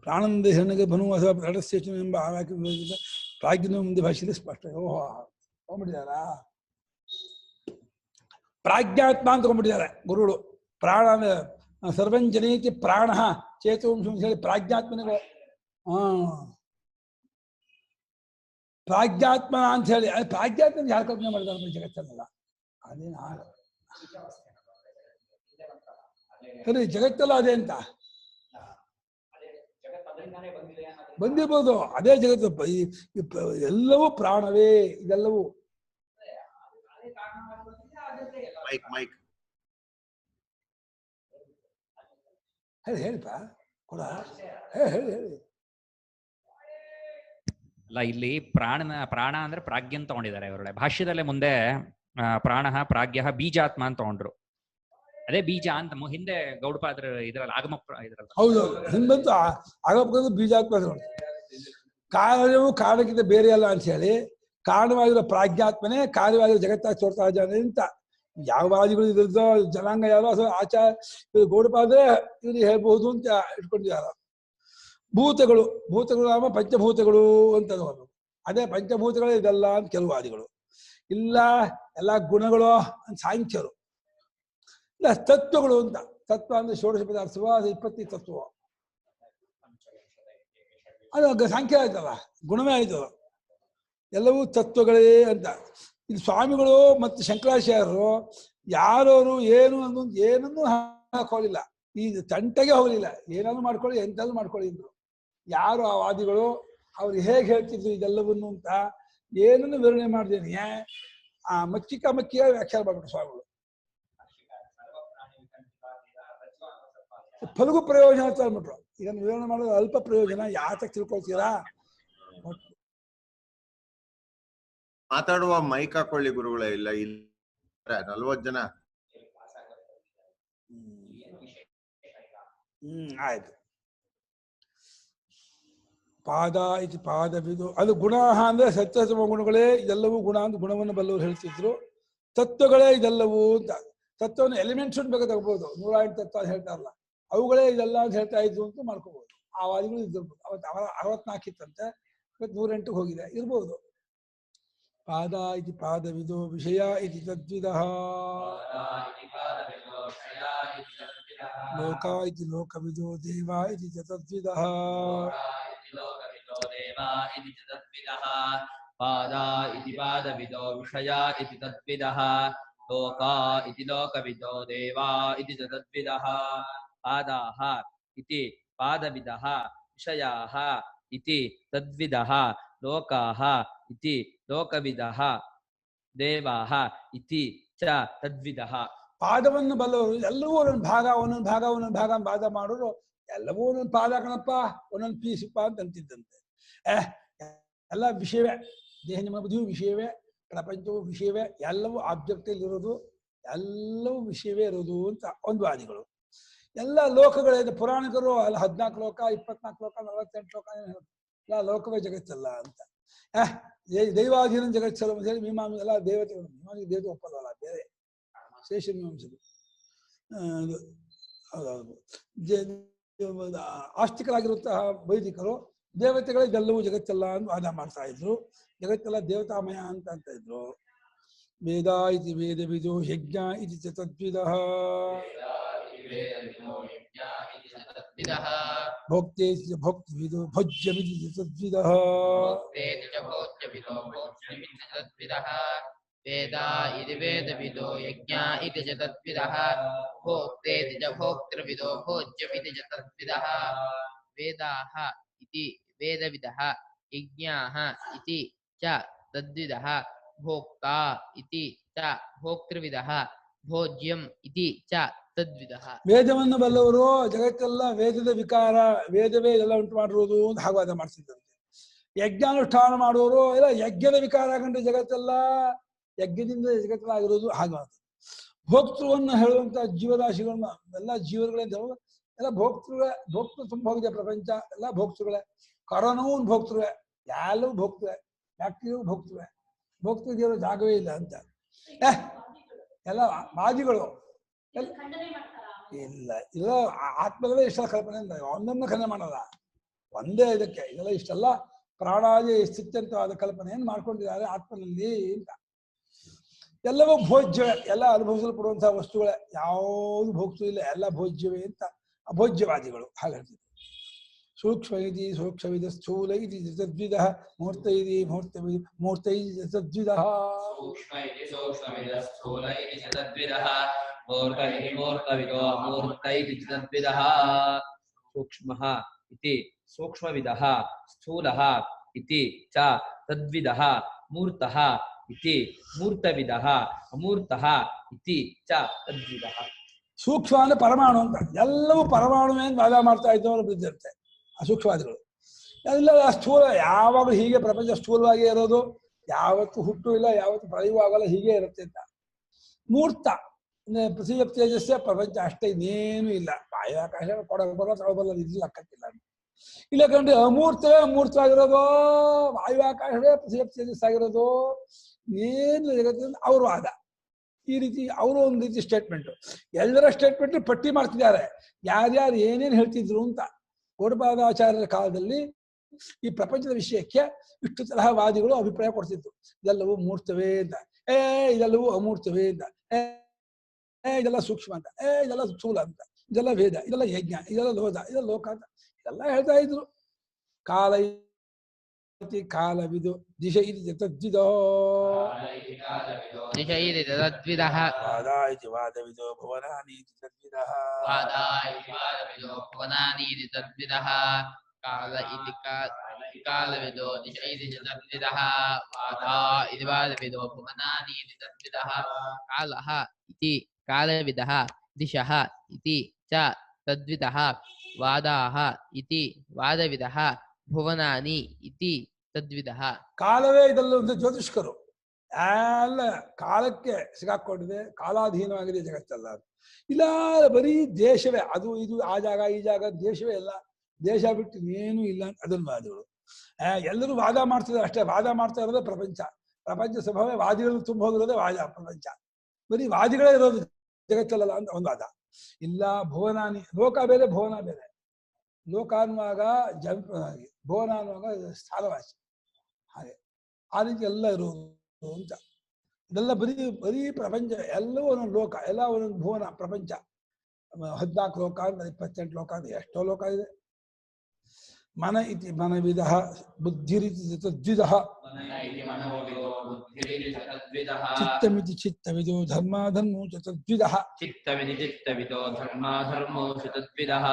ಪ್ರಾಣಂದ ಹೆಣ್ಣಿಗೆ ಬನು ಅಥವಾ ಪ್ರಾಣಸ್ಥೇಷನ್ ಎಂಬ ಆ ವಾಕ್ಯ ವಿರೋಧಿತ ಪ್ರಾಜ್ಞನ ಮುಂದೆ ಭಾಷೆಯಲ್ಲಿ ಸ್ಪಷ್ಟ. ಓಹೋ ತಗೊಂಡ್ಬಿಟ್ಟಿದಾರ, ಪ್ರಾಜ್ಞಾತ್ಮ ಅಂತ ತಗೊಂಡ್ಬಿಟ್ಟಿದ್ದಾರೆ ಗುರುಗಳು. ಪ್ರಾಣ ಸರ್ವಂಜನೇತಿ ಪ್ರಾಣ ಚೇತೋಂಶ ಅಂತ ಹೇಳಿ ಪ್ರಾಜ್ಞಾತ್ಮನಿಗೆ ಪ್ರಾಜ್ಞಾತ್ಮ ಅಂತ ಹೇಳಿ ಅದು ಪ್ರಾಜ್ಞಾತ್ಮ ಯಾರು ಕಲ್ಪನೆ ಮಾಡಿದ್ದಾರೆ ಜಗತ್ತನ್ನೆಲ್ಲ. ಅದೇನು ಸರಿ ಜಗತ್ತಲ್ಲ ಅದೇ ಅಂತ ಬಂದಿರ್ಬೋದು, ಅದೇ ಜಗತ್ತು. ಎಲ್ಲವೂ ಪ್ರಾಣವೇ, ಇದೆಲ್ಲವೂ ಹೇಳಿ ಹೇಳಿಪ್ಪ ಕೊಡ ಹೇಳಿ ಹೇಳಿ. ಅಲ್ಲ, ಇಲ್ಲಿ ಪ್ರಾಣ ಅಂದ್ರೆ ಪ್ರಾಜ್ಞ ಅಂತ ತಗೊಂಡಿದ್ದಾರೆ ಇವರೊಳ್ಳೆ ಭಾಷ್ಯದಲ್ಲೇ. ಮುಂದೆ ಪ್ರಾಣ ಪ್ರಾಜ್ಞ ಬೀಜಾತ್ಮ ಅಂತ ತಗೊಂಡ್ರು. ಅದೇ ಬೀಜ ಅಂತ ಹಿಂದೆ ಗೌಡಪಾದ್ರ ಇದ್ರಲ್ಲಿ ಆಗಮ ಇದ್ರಲ್ಲ. ಹೌದು, ಹಿಂದಂತೂ ಆಗಮಕ್ಕಂದು ಬೀಜಾತ್ಮ. ಕಾರ್ಯವು ಕಾರಣಕ್ಕಿಂತ ಬೇರೆ ಅಲ್ಲ ಅಂತ ಹೇಳಿ ಕಾರಣವಾಗಿರೋ ಪ್ರಾಜ್ಞಾತ್ಮನೇ ಕಾರ್ಯವಾಗಿರೋ ಜಗತ್ತಾಗಿ ತೋರ್ತಾ ಇದ್ದಾನೆ ಅಂತ ಯಾವ ವಾದಿಗಳು ಇದ್ರದ್ದು ಜನಾಂಗ ಯಾರೋ ಆಚಾರ ಗೌಡಪಾದ್ರೆ ಇವ್ರಿಗೆ ಹೇಳ್ಬಹುದು ಅಂತ ಇಟ್ಕೊಂಡಿದಾರ. ಭೂತಗಳು ನಾಮ ಪಂಚಭೂತಗಳು ಅಂತ ಅದೇ ಪಂಚಭೂತಗಳೇ ಇದೆಲ್ಲ ಅಂತ ಕೆಲವು ವಾದಿಗಳು. ಇಲ್ಲ ಎಲ್ಲ ಗುಣಗಳು ಅಂತ ಸಾಂಖ್ಯರು. ಇಲ್ಲ ತತ್ವಗಳು ಅಂತ. ತತ್ವ ಅಂದ್ರೆ ಷೋಡಶ ಪದಾರ್ಥವ, 20 ತತ್ವ. ಅದು ಸಾಂಖ್ಯ ಆಯ್ತಲ್ಲ, ಗುಣವೇ ಆಯ್ತದ. ಎಲ್ಲವೂ ತತ್ವಗಳೇ ಅಂತ. ಇದು ಸ್ವಾಮಿಗಳು ಮತ್ತು ಶಂಕರಾಚಾರ್ಯರು ಯಾರವರು ಏನು ಅನ್ನೋದು ಏನನ್ನೂ ಹಾಕೋಲಿಲ್ಲ, ಈ ತಂಟೆಗೆ ಹೋಗಲಿಲ್ಲ. ಏನಾದ್ರು ಮಾಡ್ಕೊಳ್ಳಿ, ಎಂತಾದ್ರು ಮಾಡ್ಕೊಳ್ಳಿ ಅಂದ್ರು. ಯಾರು ಆ ವಾದಿಗಳು ಅವ್ರು ಹೇಗೆ ಹೇಳ್ತಿದ್ರು ಇದೆಲ್ಲವನ್ನು ಅಂತ ಏನನ್ನು ವಿವರಣೆ ಮಾಡಿದೇನೆ ಆ ಮಕ್ಕಿಯ ವ್ಯಾಖ್ಯಾನ ಮಾಡ್ಬಿಟ್ಟು ಸ್ವಾಮಿಗಳು. ಫಲಗು ಪ್ರಯೋಜನ ಅಂತ ಅಂದ್ಬಿಟ್ರು. ಇದನ್ನು ವಿವರಣೆ ಮಾಡೋದು ಅಲ್ಪ ಪ್ರಯೋಜನ, ಯಾತಕ್ಕೆ ತಿಳ್ಕೊಳ್ತೀರಾ? ಮಾತಾಡುವ ಮೈಕ್ ಹಾಕೊಳ್ಳಿ ಗುರುಗಳೇ. ಇಲ್ಲ 40 ಜನ. ಆಯ್ತು. ಪಾದ ಇದು ಪಾದವಿದು. ಅದು ಗುಣ ಅಂದ್ರೆ ಸತ್ಯತಮ ಗುಣಗಳೇ ಇದೆಲ್ಲವೂ ಗುಣ ಅಂತ ಗುಣವನ್ನು ಬಲ್ಲವರು ಹೇಳ್ತಿದ್ರು. ತತ್ವಗಳೇ ಇದೆಲ್ಲವೂ ಅಂತ. ತತ್ವವನ್ನು ಎಲಿಮೆಂಟ್ಸ್ ಬೇಕಾದ ತಗೋಬಹುದು. 108 ತತ್ವ ಅಂತ ಹೇಳ್ತಾರಲ್ಲ, ಅವುಗಳೇ ಇದೆಲ್ಲ ಅಂತ ಹೇಳ್ತಾ ಇದ್ರು ಅಂತ ಮಾಡ್ಕೋಬಹುದು. ಆ ವಾದಿಗಳು ಇದ್ದಿರ್ಬೋದು. ಅವತ್ತು 64 ಇತ್ತಂತೆ, ಇವತ್ತು 108ಕ್ಕೆ ಹೋಗಿದೆ ಇರ್ಬೋದು. ಪಾದ ಇತಿ ಪಾದವಿದೋ ವಿಷಯ ಇತಿ ತದ್ವಿದಃ. ಲೋಕ ಇತಿ ಲೋಕವಿದೋ ದೇವ ಇತಿ ತದ್ವಿದಃ. ಪಾದ ಇತಿ ಪಾದವಿದೋ ವಿಷಯ ಇತಿ ತದ್ವಿದಃ. ಲೋಕ ಇತಿ ಲೋಕವಿದೋ ದೇವ ಇತಿ ತದ್ವಿದಃ. ಪಾದಾಃ ಇತಿ ಪಾದವಿದಃ ವಿಷಯಾಃ ಇತಿ ತದ್ವಿದಃ. ಲೋಕಾಃ ಇತಿ ಲೋಕವಿದಃ ದೇವಾಃ ಇತಿ ಚ ತದ್ವಿದಃ. ಪಾದವನ್ನು ಬಲ್ಲವರು ಎಲ್ಲವೂ ಒಂದೊಂದು ಭಾಗ ಪಾದ ಮಾಡೋರು ಎಲ್ಲವೂ ಒಂದೊಂದು ಪಾದ ಕಣಪ್ಪ, ಒಂದೊಂದು ಪೀಸಪ್ಪ ಅಂತ ಅಂತಿದ್ದಂತೆ. ಎಲ್ಲ ವಿಷಯವೇ, ದೇಹ ನಿಮ್ಮ ಬುದ್ಧಿಯು ವಿಷಯವೇ, ಪ್ರಪಂಚವು ವಿಷಯವೇ, ಎಲ್ಲವೂ ಆಬ್ಜೆಕ್ಟಲ್ಲಿ ಇರೋದು, ಎಲ್ಲವೂ ವಿಷಯವೇ ಇರೋದು ಅಂತ ಒಂದು ವಾದಿಗಳು. ಎಲ್ಲ ಲೋಕಗಳಿದೆ. ಪುರಾಣಿಕರು ಅಲ್ಲ 14 ಲೋಕ, 24 ಲೋಕ, 48 ಲೋಕ ಎಲ್ಲ ಲೋಕವೇ ಜಗತ್ತಲ್ಲ ಅಂತ. ದೈವಾಧೀನ ಜಗತ್ತಲ್ಲ ಅಂತ ಹೇಳಿ ಮೀಮಾಂಸ ಎಲ್ಲ ದೇವತೆಗಳು. ದೇವತೆ ಒಪ್ಪಲ್ಲ, ಬೇರೆ ಶೇಷ ಮೀಮಾಂಸರು. ಹೌದೌದು. ಆಸ್ತಿಕರಾಗಿರುವಂತಹ ವೈದಿಕರು ದೇವತೆಗಳೇ ಇದೆಲ್ಲವೂ ಜಗತ್ತಲ್ಲ ಅಂತ ವಾದ ಮಾಡ್ತಾ ಇದ್ರು. ಜಗತ್ತೆಲ್ಲ ದೇವತಾಮಯ ಅಂತ ಇದ್ರು. ವೇದ ಇತಿ ವೇದವಿದೋ ಯಜ್ಞ ಇತಿ ತದ್ವಿದಃ. ಭೋಕ್ತೆ ಭೋಕ್ತವಿದೋ ಭೋಜ್ಯಮಿತಿ ತದ್ವಿದಃ. ವೇದ ಇತಿ ವೇದವಿದೋ ಯಜ್ಞ ಇತಿ ಚ ತದ್ವಿದಃ. ಭೋಕ್ತೇತಿ ಚ ಭೋಕ್ತೃವಿದೋ ಭೋಜ್ಯಮಿತಿ ಚ ತದ್ವಿದಃ. ವೇದಾಃ ಇತಿ ವೇದವಿದಃ ಯಜ್ಞಾಃ ಇತಿ ಚ ತದ್ವಿದಃ. ಭೋಕ್ತಾ ಇತಿ ಚ ಭೋಕ್ತೃವಿದಃ ಭೋಜ್ಯಂ ಇತಿ ಚ ತದ್ವಿದಃ. ವೇದವನ್ನು ಬಲ್ಲವರು ಜಗತ್ತೆಲ್ಲ ವೇದದ ವಿಕಾರ, ವೇದವೇ ಎಲ್ಲ ಉಂಟು ಮಾಡಿರುವುದು ಅಂತ ಹಾಗವಾದ ಮಾಡ್ತಿದ್ದಂತೆ. ಯಜ್ಞಾನುಷ್ಠಾನ ಮಾಡುವವರು ಎಲ್ಲ ಯಜ್ಞದ ವಿಕಾರ ಕಂಡ್ರೆ ಜಗತ್ತೆಲ್ಲ ಯಜ್ಞದಿಂದ ಜಗತ್ತೆಲ್ಲ ಆಗಿರೋದು ಹಾಗವಾದ. ಭೋಕ್ತೃವನ್ನು ಹೇಳುವಂತ ಜೀವರಾಶಿಗಳನ್ನ ಎಲ್ಲ ಜೀವರುಗಳೇ ಎಲ್ಲ ಭೋಕ್ತೃ ತುಂಬ ಹೋಗಿದೆ ಪ್ರಪಂಚ. ಎಲ್ಲ ಭೋಕ್ತೃಗಳೇ. ಕರೋನವೂ ಒಂದು ಭೋಕ್ತೃವೆ, ಎಲ್ಲವೂ ಭೋಕ್ತೃವೆ, ಬ್ಯಾಕ್ಟೀರಿಯಾವು ಭೋಕ್ತೃವೆ. ಭೋಕ್ತೃ ದೇವರ ಜಾಗವೇ ಇಲ್ಲ ಅಂತ ಎಲ್ಲ ವಾದಿಗಳು. ಇಲ್ಲ ಇಲ್ಲ ಆತ್ಮದಲ್ಲೇ ಇಷ್ಟ ಕಲ್ಪನೆ ಒಂದೊಂದು ಖಂಡನೆ ಮಾಡಲ್ಲ. ಒಂದೇ ಇದಕ್ಕೆ ಇದೆಲ್ಲ ಇಷ್ಟೆಲ್ಲ ಪ್ರಾಣಾದಿ ಸ್ಥಿತ್ಯಂತವಾದ ಕಲ್ಪನೆಯನ್ನು ಮಾಡ್ಕೊಂಡಿದ್ದಾರೆ ಆತ್ಮನಲ್ಲಿ ಅಂತ. ಎಲ್ಲವೂ ಭೋಜ್ಯವೇ, ಎಲ್ಲ ಅನುಭವಿಸಲ್ಪಡುವಂತಹ ವಸ್ತುಗಳೇ, ಯಾವುದು ಭೋಗ್ಸು ಇಲ್ಲ, ಎಲ್ಲ ಭೋಜ್ಯವೇ ಅಂತ ಅಭೋಜ್ಯವಾದಿಗಳು ಹಾಗೆ ಹೇಳ್ತಿದ್ರು. ಸೂಕ್ಷ್ಮ ಇದಿ ಸೂಕ್ಷ್ಮವಿದ, ಸ್ಥೂಲ ಇದಿ ತದ್ವಿಧ, ಮೂರ್ತ ಇದಿ ಮೂರ್ತ ಇದಿ ತದ್ವಿಧ. ಸೂಕ್ಷ್ಮ ಇತಿ ಸೂಕ್ಷ್ಮವಿದ, ಸ್ಥೂಲ ಇತಿ ತದ್ವಿಧಃ, ಮೂರ್ತ ಇತಿ ಮೂರ್ತವಿದೋ ಅಮೂರ್ತ ಇತಿ ತದ್ವಿಧಃ. ಸೂಕ್ಷ್ಮಃ ಇತಿ ಸೂಕ್ಷ್ಮವಿದಃ, ಸ್ಥೂಲಃ ಇತಿ ಚ ತದ್ವಿಧಃ, ಮೂರ್ತಃ ಇತಿ ಮೂರ್ತವಿದಃ ಅಮೂರ್ತಃ ಇತಿ ಚ ತದ್ವಿಧಃ. ಸೂಕ್ಷ್ಮ ಅಂದ್ರೆ ಪರಮಾಣು ಅಂತ, ಎಲ್ಲವೂ ಪರಮಾಣುವೇ ಅಂತ ವಾದ ಮಾಡ್ತಾ ಇದ್ದವರು ಬಿದ್ದಿರುತ್ತೆ ಆ ಸೂಕ್ಷ್ಮವಾದಿಗಳು. ಎಲ್ಲ ಸ್ಥೂಲ, ಯಾವಾಗಲೂ ಹೀಗೆ ಪ್ರಪಂಚ ಸ್ಥೂಲವಾಗಿ ಇರೋದು, ಯಾವತ್ತೂ ಹುಟ್ಟು ಇಲ್ಲ, ಯಾವತ್ತೂ ಪ್ರಳಯವೂ ಆಗಲ್ಲ, ಹೀಗೆ ಇರುತ್ತೆ ಅಂತ. ಮೂರ್ತ ಅಂದ್ರೆ ಪೃಥ್ವಿ ತೇಜಸ್ಸೇ ಪ್ರಪಂಚ ಅಷ್ಟೇ, ಇನ್ನೇನು ಇಲ್ಲ. ಬಾಹ್ಯಾಕಾಶ ಕೊಡಬಲ್ಲ ತಗೊಬಲ್ಲ, ಇದು ಅಕ್ಕಕ್ಕಿಲ್ಲ. ಇಲ್ಲ ಕಂಡ್ರೆ ಅಮೂರ್ತವೇ ಅಮೂರ್ತವಾಗಿರೋದು, ವಾಯುವಾಕಾಶವೇ ಪೃಥ್ವಿ ತೇಜಸ್ಸಾಗಿರೋದು, ಏನು ಜಗತ್ತಿನ ಅವ್ರ ವಾದ. ಈ ರೀತಿ ಅವರು ಒಂದು ರೀತಿ ಸ್ಟೇಟ್ಮೆಂಟ್, ಎಲ್ಲರ ಸ್ಟೇಟ್ಮೆಂಟ್ ಪಟ್ಟಿ ಮಾಡ್ತಿದ್ದಾರೆ ಯಾರ್ಯಾರು ಏನೇನು ಹೇಳ್ತಿದ್ರು ಅಂತ. ಗೌಡಪಾದಾಚಾರ್ಯರ ಕಾಲದಲ್ಲಿ ಈ ಪ್ರಪಂಚದ ವಿಷಯಕ್ಕೆ ಇಷ್ಟು ತರಹ ವಾದಿಗಳು ಅಭಿಪ್ರಾಯ ಕೊಡ್ತಿದ್ರು. ಇದೆಲ್ಲವೂ ಮೂರ್ತವೇ ಅಂತ, ಇದೆಲ್ಲವೂ ಅಮೂರ್ತವೇ ಅಂತ, ಇದೆಲ್ಲ ಸೂಕ್ಷ್ಮ ಅಂತ, ಇದೆಲ್ಲ ಸ್ಥೂಲ ಅಂತ, ಇದೆಲ್ಲ ವೇದ, ಇದೆಲ್ಲ ಯಜ್ಞ, ಇದೆಲ್ಲ ಲೋಧ, ಇದೆಲ್ಲ ಲೋಕ ಅಂತ ಎಲ್ಲ ಹೇಳ್ತಾ ಇದ್ರು. ಕಾಲ ಕಾಲವಿದು ದಿಶ ಇದು ತದ್ವಿದೋ, ದಿಶ ಇತಿ ತದ್ವಿಧಃ, ವಾದ ಇತಿ ವಾದವಿದೋ ಭುವನಾನಿ ಇತಿ ತದ್ವಿದಃ, ವಾದ ಇತಿ ವಾದವಿದೋ ಭುವನಾನಿ ಇತಿ ತದ್ವಿಧಃ, ಕಾಲ ಇತಿ ಕಾಲವಿದೋ ದಿಶ ಇತಿ ತದ್ವಿಧಃ, ವಾದ ಇತಿ ವಾದವಿದೋ ಭುವನಾನಿ ಇತಿ ತದ್ವಿಧಃ, ಕಾಲಃ ಇತಿ ಕಾಲವಿದಃ, ದಿಶಃ ಇತಿ ಚ ತದ್ವಿಧಃ, ವಾದಾಃ ಇತಿ ವಾದವಿದಃ, ಭುವನಾನಿ ಇತಿ ತದ್ವಿಧಃ. ಕಾಲವೇ ಇದೆಲ್ಲ ಒಂದು ಜ್ಯೋತಿಷ್ಕರು ಎಲ್ಲ ಕಾಲಕ್ಕೆ ಸಿಗಾಕೊಂಡಿದೆ, ಕಾಲಾಧೀನವಾಗಿದೆ ಜಗತ್ತೆಲ್ಲ. ಇಲ್ಲ ಬರೀ ದೇಶವೇ, ಅದು ಇದು ಆ ಜಾಗ ಈ ಜಾಗ ದೇಶವೇ ಎಲ್ಲ, ದೇಶ ಬಿಟ್ಟು ಏನೂ ಇಲ್ಲ ಅದನ್ನ ವಾದಿಗಳು. ಎಲ್ಲರೂ ವಾದ ಮಾಡ್ತಿದ್ದಾರೆ ಅಷ್ಟೇ, ವಾದ ಮಾಡ್ತಾ ಇರೋದೇ ಪ್ರಪಂಚ. ಪ್ರಪಂಚ ಸ್ವಭಾವ ವಾದಿಗಳು ತುಂಬ ಹೋಗಿರೋದೇ ವಾದ, ಪ್ರಪಂಚ ಬರೀ ವಾದಿಗಳೇ ಇರೋದು ಜಗತ್ತಲ್ಲ ಅಂತ ಒಂದು ವಾದ. ಇಲ್ಲ ಭುವನಾನಿ, ಲೋಕ ಬೇರೆ ಭುವನ ಬೇರೆ. ಲೋಕ ಅನ್ನುವಾಗ ಭುವನ ಅನ್ನುವಾಗ ಸ್ಥಾನವಾಸಿ, ಹಾಗೆ ಆ ರೀತಿ ಎಲ್ಲ ಇರುವುದು ಅಂತ. ಇದೆಲ್ಲ ಬರೀ ಪ್ರಪಂಚ, ಎಲ್ಲವೂ ಒಂದೊಂದು ಲೋಕ, ಎಲ್ಲ ಒಂದೊಂದು ಭುವನ ಪ್ರಪಂಚ. 14 ಲೋಕ ಅಂತ, 28 ಲೋಕ ಅಂತ, ಎಷ್ಟೋ ಲೋಕ ಇದೆ. ಮನ ಇತಿ ಮನವಿದಃ, ಬುದ್ಧಿರಿತಿ ತದ್ವಿದಃ, ಚಿತ್ತಮಿತಿ ಚಿತ್ತವಿದೋ ಧರ್ಮಾಧರ್ಮೋ ಚ ತದ್ವಿದಃ, ಚಿತ್ತವಿದಿ ಚಿತ್ತವಿದೋ ಧರ್ಮಾಧರ್ಮೋ ಚ ತದ್ವಿದಃ,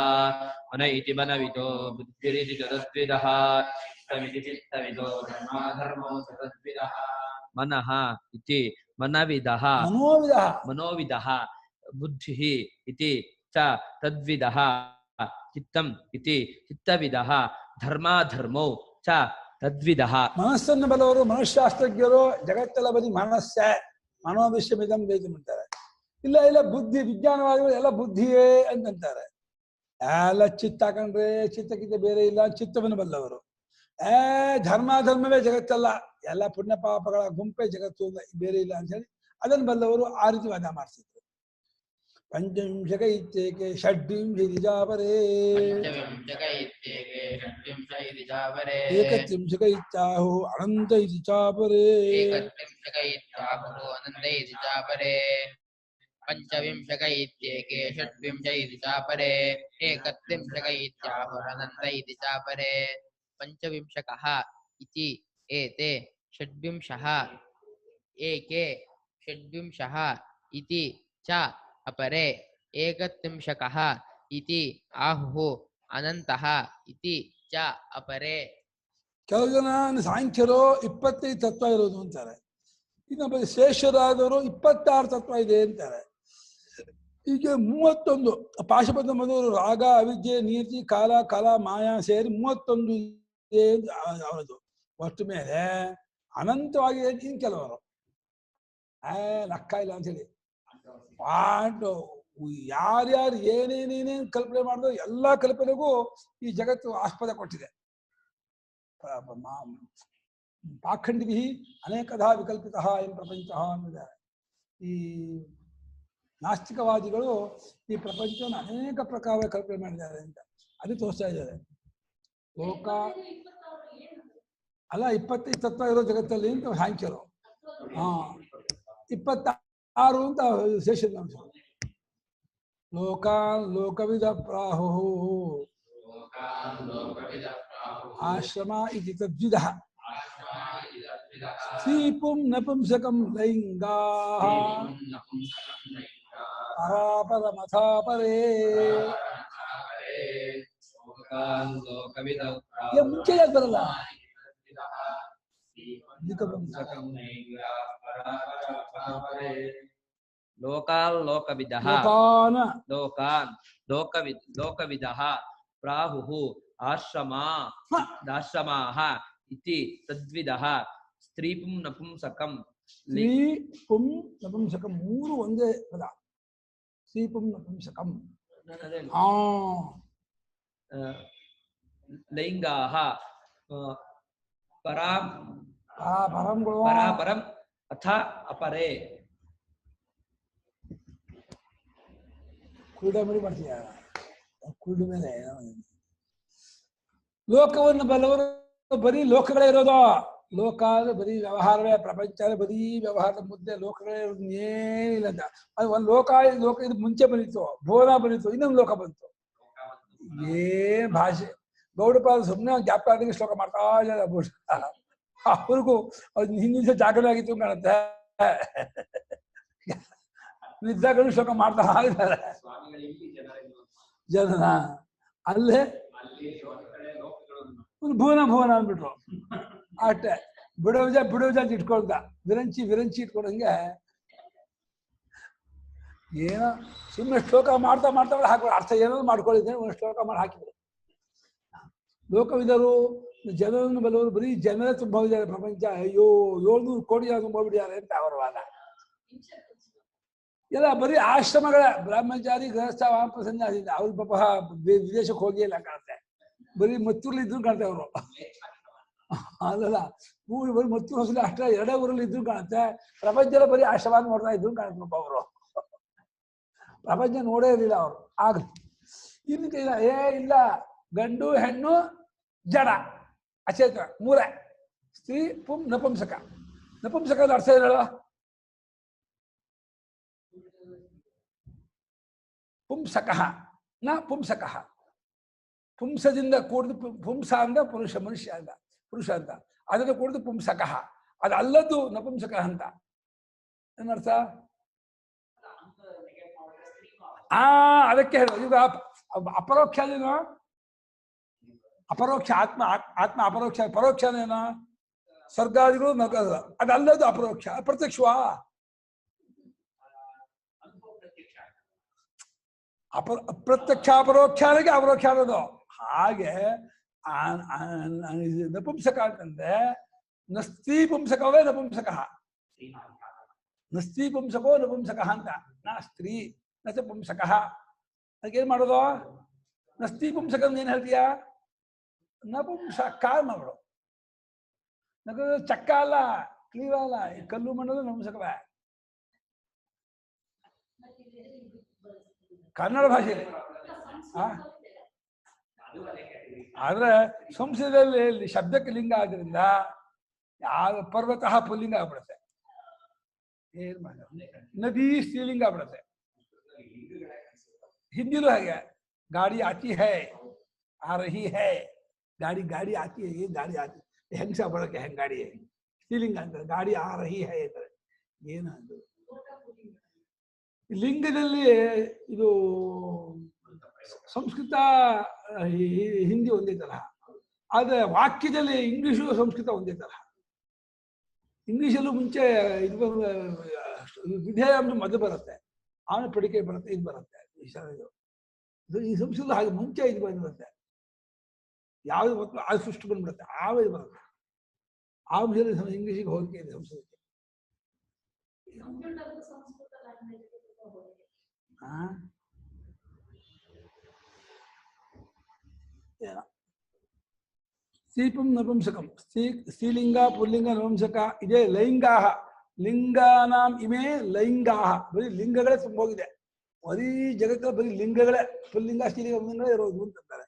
ಮನ ಇತಿ ಮನವಿದೋ ಬುದ್ಧಿರಿತಿ ತದ್ವಿದಃ, ಚಿತ್ತವಿದಿ ಚಿತ್ತವಿದೋ ಧರ್ಮಾಧರ್ಮೋ ಚ ತದ್ವಿದಃ, ಮನಃ ಇತಿ ಮನವಿದಃ ಮನೋವಿದಃ, ಮನೋವಿದಃ, ಬುದ್ಧಿಃ ಇತಿ ಚ ತದ್ವಿದಃ, ಚಿತ್ತಂ ಇತಿ ಚಿತ್ತವಿದಃ, ಧರ್ಮಾಧರ್ಮೋ ಚ ತದ್ವಿದಃ. ಮನಸ್ಸನ್ನು ಬಲ್ಲವರು ಮನಃಶಾಸ್ತ್ರಜ್ಞರು ಜಗತ್ತೆಲ್ಲ ಬರೀ ಮನಸ್ಸೇ, ಮನೋವಿಶ್ಯಮಿದಂ ವೇದಂ ಅಂತಾರೆ. ಇಲ್ಲ ಇಲ್ಲ ಬುದ್ಧಿ ವಿಜ್ಞಾನವಾದಿಗಳು ಎಲ್ಲ ಬುದ್ಧಿಯೇ ಅಂತಂತಾರೆ. ಎಲ್ಲ ಚಿತ್ತ ಕಂಡ್ರೆ ಚಿತ್ತಕ್ಕಿಂತ ಬೇರೆ ಇಲ್ಲ, ಚಿತ್ತವನ್ನು ಬಲ್ಲವರು. ಧರ್ಮಾಧರ್ಮವೇ ಜಗತ್ತಲ್ಲ, ಎಲ್ಲ ಪುಣ್ಯ ಪಾಪಗಳ ಗುಂಪೇ ಜಗತ್ತು, ಬೇರೆ ಇಲ್ಲ ಅಂತ ಹೇಳಿ ಅದನ್ನು ಬಲ್ಲವರು ಆ ರೀತಿ ವಾದ ಮಾಡ್ತಿದ್ರು. ಪಂಚವಿಂಶಕ ಇತ್ಯೇಕೆ ಷಡ್ವಿಂಶತಿಜಾಪರೇ, ಏಕತ್ರಿಂಶಕ ಇತ್ಯಾಹು ಅನಂತ ಇತಿ ಚಾಪರೇ, ಪಂಚವಿಂಶಕ ಇತ್ಯೇಕೆ ಷಡ್ವಿಂಶ ಇತಿ ಚಾಪರೇ, ಏಕತ್ರಿಂಶಕ ಇತ್ಯಾಹು ಅನಂತ ಇತಿ ಚಾಪರೇ. ಪಂಚವಿಂಶಕಃ ಇತಿ ಏತೆ ಷಡ್ವಿಂಶಃ, ಏಕೆ ಷಡ್ವಿಂಶಃ ಇತಿ ಚ ಅಪರೆ, ಏಕತ್ರಿಂಶಕಃ ಇತಿ ಆಹುಃ ಅನಂತಃ ಇತಿ ಚ ಅಪರೆ. ಕೆಲವು ಜನ ಸಾಂಖ್ಯರು 25 ತತ್ವ ಇರೋದು ಅಂತಾರೆ, ಇನ್ನೊಬ್ಬ ಶೇಷರಾದವರು 26 ತತ್ವ ಇದೆ ಅಂತಾರೆ. ಹೀಗೆ 31 ಪಾಶುಪತ ಮೊದಲು ರಾಗ ಅವಿದ್ಯೆ ನೀತಿ ಕಾಲ ಕಲಾ ಮಾಯಾ ಸೇರಿ 31 ಇದೆ ಅವರದು. ಅಷ್ಟು ಮೇಲೆ ಅನಂತವಾಗಿ ಇನ್ ಕೆಲವರು ಲೆಕ್ಕ ಇಲ್ಲ ಅಂತ ಹೇಳಿ ಯಾರ್ಯಾರು ಏನೇನೇನೇನು ಕಲ್ಪನೆ ಮಾಡಿದ್ರು ಎಲ್ಲಾ ಕಲ್ಪನೆಗೂ ಈ ಜಗತ್ತು ಆಸ್ಪದ ಕೊಟ್ಟಿದೆ. ಪಾಖಂಡಿ ಅನೇಕಧಾ ವಿಕಲ್ಪಿತ ಎಂ ಪ್ರಪಂಚ ಅಂದಿದ್ದಾರೆ. ಈ ನಾಸ್ತಿಕವಾದಿಗಳು ಈ ಪ್ರಪಂಚವನ್ನು ಅನೇಕ ಪ್ರಕಾರ ಕಲ್ಪನೆ ಮಾಡಿದ್ದಾರೆ ಅಂತ ಅದು ತೋರಿಸ್ತಾ ಇದ್ದಾರೆ. ಲೋಕ ಅಲ್ಲ 25 ತತ್ವ ಇರೋ ಜಗತ್ತಲ್ಲಿ ಅಂತ ಸಾಂಖ್ಯರು. 26 ಅಂತ ಶೇಷನಾಂಶ. ಲೋಕಾನ್ ಲೋಕವಿದ ಪ್ರಾಹು ಆಶ್ರಮ ಇತಿ ತದ್ವಿದಃ ಸ್ತ್ರೀ ಪುಂ ನಪುಂಸಕಂ ಲೈಂಗಾ ಪರಾಪರಮಥಾ ಪರೇ. ಮುಂಚೆ ಯಾಕೆ ಬರಲ್ಲ? ಲೋಕಾಲ್ ಲೋಕವಿದಃ ಲೋಕಾನ ಲೋಕಾನ್ ಲೋಕವಿದಃ ಪ್ರಾಹುಃ ಆಶ್ರಮಾಃ ಇತಿ ತದ್ವಿದಃ ಸ್ತ್ರೀ ಪುಂ ನಪುಂಸಕಂ ಸ್ತ್ರೀ ಪುಂ ನಪುಂಸಕಂ ಮೂರು ಒಂದೇ ಪದ. ಸ್ತ್ರೀ ಪುಂ ನಪುಂಸಕಂ ಲೈಂಗಾಃ ಪರಾಪರಂ ಪರಾಪರಂ ಅಥ ಅಪರೇ. ಕುರುಡ ಮರಿ ಮಾಡ್ತೀಯ ಕುರುಡ ಮೇಲೆ. ಲೋಕವನ್ನು ಬಲ್ಲವರು ಬರೀ ಲೋಕಗಳೇ ಇರೋದು. ಲೋಕ ಅಂದ್ರೆ ಬರೀ ವ್ಯವಹಾರವೇ, ಪ್ರಪಂಚ ಅಂದ್ರೆ ಬರೀ ವ್ಯವಹಾರದ ಮುದ್ದೆ, ಲೋಕಗಳೇ ಇರೋದು ಏನಿಲ್ಲ ಅಂತ. ಅದು ಒಂದು ಲೋಕ ಇದು ಮುಂಚೆ ಬಂದಿತ್ತು, ಭುವನ ಬಂದಿತ್ತು, ಇನ್ನೊಂದು ಲೋಕ ಬಂತು. ಏನ್ ಭಾಷೆ ಗೌಡಪಾದ ಸುಮ್ಮನೆ ಒಂದು ಜ್ಞಾಪಕ ಶ್ಲೋಕ ಮಾಡ್ತಾ ಇದ್ದಾರೆ. ಅವ್ರಿಗೂ ಹಿಂದಿನ ಜಾಗರಣೆ ಆಗಿತ್ತು ಕಾಣುತ್ತೆ. ನಿಜಾಗರಣೆ ಶ್ಲೋಕ ಮಾಡ್ತಾ ಇದ್ದಾರೆ ಜನನ. ಅಲ್ಲೇ ಒಂದು ಭುವನ ಅಂದ್ಬಿಟ್ರು ಅಷ್ಟೇ. ಬಿಡೋಜ ಅಂತ ಇಟ್ಕೊಳ್ದ, ವಿರಂಚಿ ಇಟ್ಕೊಂಡಂಗೆ ಏನೋ ಸುಮ್ಮನೆ ಶ್ಲೋಕ ಮಾಡ್ತಾ ಹಾಕಿ ಅರ್ಥ ಏನೋ ಮಾಡ್ಕೊಳ್ಳಿದ್ದೇನೆ. ಒಂದು ಶ್ಲೋಕ ಮಾಡಿ ಹಾಕಿದ್ರು. ಲೋಕವಿದರು ಜನರನ್ನು ಬಲ್ಲವರು ಬರೀ ಜನರೇ ತುಂಬ ಹೋಗಿದ್ದಾರೆ ಪ್ರಪಂಚ. ಅಯ್ಯೋ 700 ಕೋಟಿ ಜನ ತುಂಬ ಹೋಗ್ಬಿಟ್ಟಿದ್ದಾರೆ ಅಂತ ಅವರ ವಾದ. ಎಲ್ಲ ಬರೀ ಆಶ್ರಮಗಳ ಬ್ರಹ್ಮಚಾರಿ ಗೃಹಸ್ಥ ವಾಮಪ ಸನ್ಯಾಸಿ. ಅವ್ರ ಪಾಪ ವಿದೇಶಕ್ಕೆ ಹೋಗಿ ಎಲ್ಲ ಕಾಣುತ್ತೆ. ಬರೀ ಮತ್ತೂರಲ್ಲಿ ಇದ್ರು ಕಾಣುತ್ತೆ ಅವರು. ಅದಲ್ಲ ಬರೀ ಮತ್ತೂರು ಹೊಸಲಿ ಅಷ್ಟ 2 ಊರಲ್ಲಿ ಇದ್ರು ಕಾಣುತ್ತೆ. ಪ್ರಪಂಚದ ಬರೀ ಆಶ್ರಮ ನೋಡ್ತಾ ಇದ್ರು ಕಾಣುತ್ತೆ ಪಾಪ ಅವರು. ಪ್ರಪಂಚ ನೋಡೇ ಇರಲಿಲ್ಲ ಅವರು. ಆಗ ಇಲ್ಲಿ ಇಲ್ಲ ಗಂಡು ಹೆಣ್ಣು ಜಡ ಅಚೇತನ ಮೂರೇ. ಸ್ತ್ರೀ ಪುಂ ನಪುಂಸಕ. ನಪುಂಸಕದ ಅರ್ಥ ಏನಲ್ಲ? ಪುಂಸಕಃ ನ ಪುಂಸಕಃ. ಪುಂಸದಿಂದ ಕೂಡಿದು ಪುಂಸ ಅಂದ ಮನುಷ್ಯ ಅಂದ ಪುರುಷ ಅಂತ. ಅದನ್ನು ಕೂಡಿದು ಪುಂಸಕಃ. ಅದಲ್ಲದ್ದು ನಪುಂಸಕ ಅಂತ. ಏನರ್ಥ? ಅದಕ್ಕೆ ಹೇಳೋದು. ಈಗ ಅಪರೋಕ್ಷ ಅದೇನೋ, ಅಪರೋಕ್ಷ ಆತ್ಮ ಅಪರೋಕ್ಷ. ಪರೋಕ್ಷ ಅದೇನೋ ಸ್ವರ್ಗಾದಿಗಳು ನರಕ. ಅದಲ್ಲದು ಅಪರೋಕ್ಷ. ಪ್ರತ್ಯಕ್ಷವಾ? ಪ್ರತ್ಯಕ್ಷ ಅಪರೋಕ್ಷನಿಗೆ ಅಪರೋಕ್ಷ ಅನ್ನೋದು. ಹಾಗೆ ನಪುಂಸಕ ಅಂತಂದ್ರೆ ನಸ್ತಿ ಪುಂಸಕವೇ ನಪುಂಸಕ. ನಸ್ತಿ ಪುಂಸಕೋ ನಪುಂಸಕ ಅಂತ. ನಾ ಸ್ತ್ರೀ ನ ಚ ಪುಂಸಕ. ಅದಕ್ಕೇನ್ ಮಾಡೋದು? ನಸ್ತಿ ಪುಂಸಕ ಏನ್ ಹೇಳ್ತೀಯ? ನಪುಂಸಕ ಮಗಳು. ಚಕ್ಕ ಅಲ್ಲ, ಕ್ಲೀವ ಅಲ್ಲ, ಕಲ್ಲು ಮಣ್ಣದು ನಪುಂಸಕವೇ. ಕನ್ನಡ ಭಾಷೆಯಲ್ಲಿ. ಆದ್ರೆ ಸಂಸ್ಕೃತದಲ್ಲಿ ಶಬ್ದಕ್ಕೆ ಲಿಂಗ ಆದ್ರಿಂದ ಯಾವ ಪರ್ವತಃ ಪುಲ್ಲಿಂಗ ಆಗ್ಬಿಡುತ್ತೆ. ಏನ್ ಮಾಡ ನದಿ ಸ್ತ್ರೀಲಿಂಗ ಆಗ್ಬಿಡುತ್ತೆ. ಹಿಂದಿಲೂ ಹಾಗೆ ಗಾಡಿ ಆತಿ ಹೈ ಆ ರಹಿ ಹೈ. ಗಾಡಿ ಆತಿ ಹೈ. ಗಾಡಿ ಆತಿ ಹೆಂಗ್ಸ ಬಳಕೆ ಹೆಂಗ್ ಗಾಡಿ ಸ್ತ್ರೀಲಿಂಗ ಅಂತಾರೆ. ಗಾಡಿ ಆ ರಹಿ ಹೈ ಅಂತಾರೆ. ಏನದು ಲಿಂಗದಲ್ಲಿ? ಇದು ಸಂಸ್ಕೃತ ಹಿಂದಿ ಒಂದೇ ತರಹ, ಆದ್ರೆ ವಾಕ್ಯದಲ್ಲಿ ಇಂಗ್ಲಿಷು ಸಂಸ್ಕೃತ ಒಂದೇ ತರಹ. ಇಂಗ್ಲಿಷಲ್ಲೂ ಮುಂಚೆ ಇದು ವಿಧೇಯ ಮೊದಲು ಬರುತ್ತೆ, ಆಮೇಲೆ ಪಡಿಕೆ ಬರುತ್ತೆ, ಇದು ಬರುತ್ತೆ. ಈ ಸಂಸ್ಕೃತ ಹಾಗೆ ಮುಂಚೆ ಇದು ಬಂದಿರುತ್ತೆ. ಯಾವ್ದು ಮೊದಲು ಅದು ಸೃಷ್ಟಿ ಬಂದ್ಬಿಡುತ್ತೆ, ಆಮೇಲೆ ಬರುತ್ತೆ. ಆ ವಿಷಯದಲ್ಲಿ ಇಂಗ್ಲಿಷಿಗೆ ಹೋಲಿಕೆ ಇದೆ ಸಂಸ್ಕೃತಕ್ಕೆ. ಸ್ತ್ರೀಪುಂ ನಪುಂಸಕಂ. ಸ್ತ್ರೀಲಿಂಗ ಪುಲ್ಲಿಂಗ ನಪುಂಸಕ ಇದೇ ಲೈಂಗಾಹ. ಲಿಂಗಾನಾಂ ಇಮೇ ಲೈಂಗಾಹ. ಬರೀ ಲಿಂಗಗಳೇ ತುಂಬ ಹೋಗಿದೆ. ಬರೀ ಜಗತ್ತಲ್ಲಿ ಬರೀ ಲಿಂಗಗಳೇ, ಪುಲ್ಲಿಂಗ ಸ್ತ್ರೀಲಿಂಗ ಪುಲ್ಲಿಂಗಗಳೇ ಇರೋದು ಅಂತಾರೆ.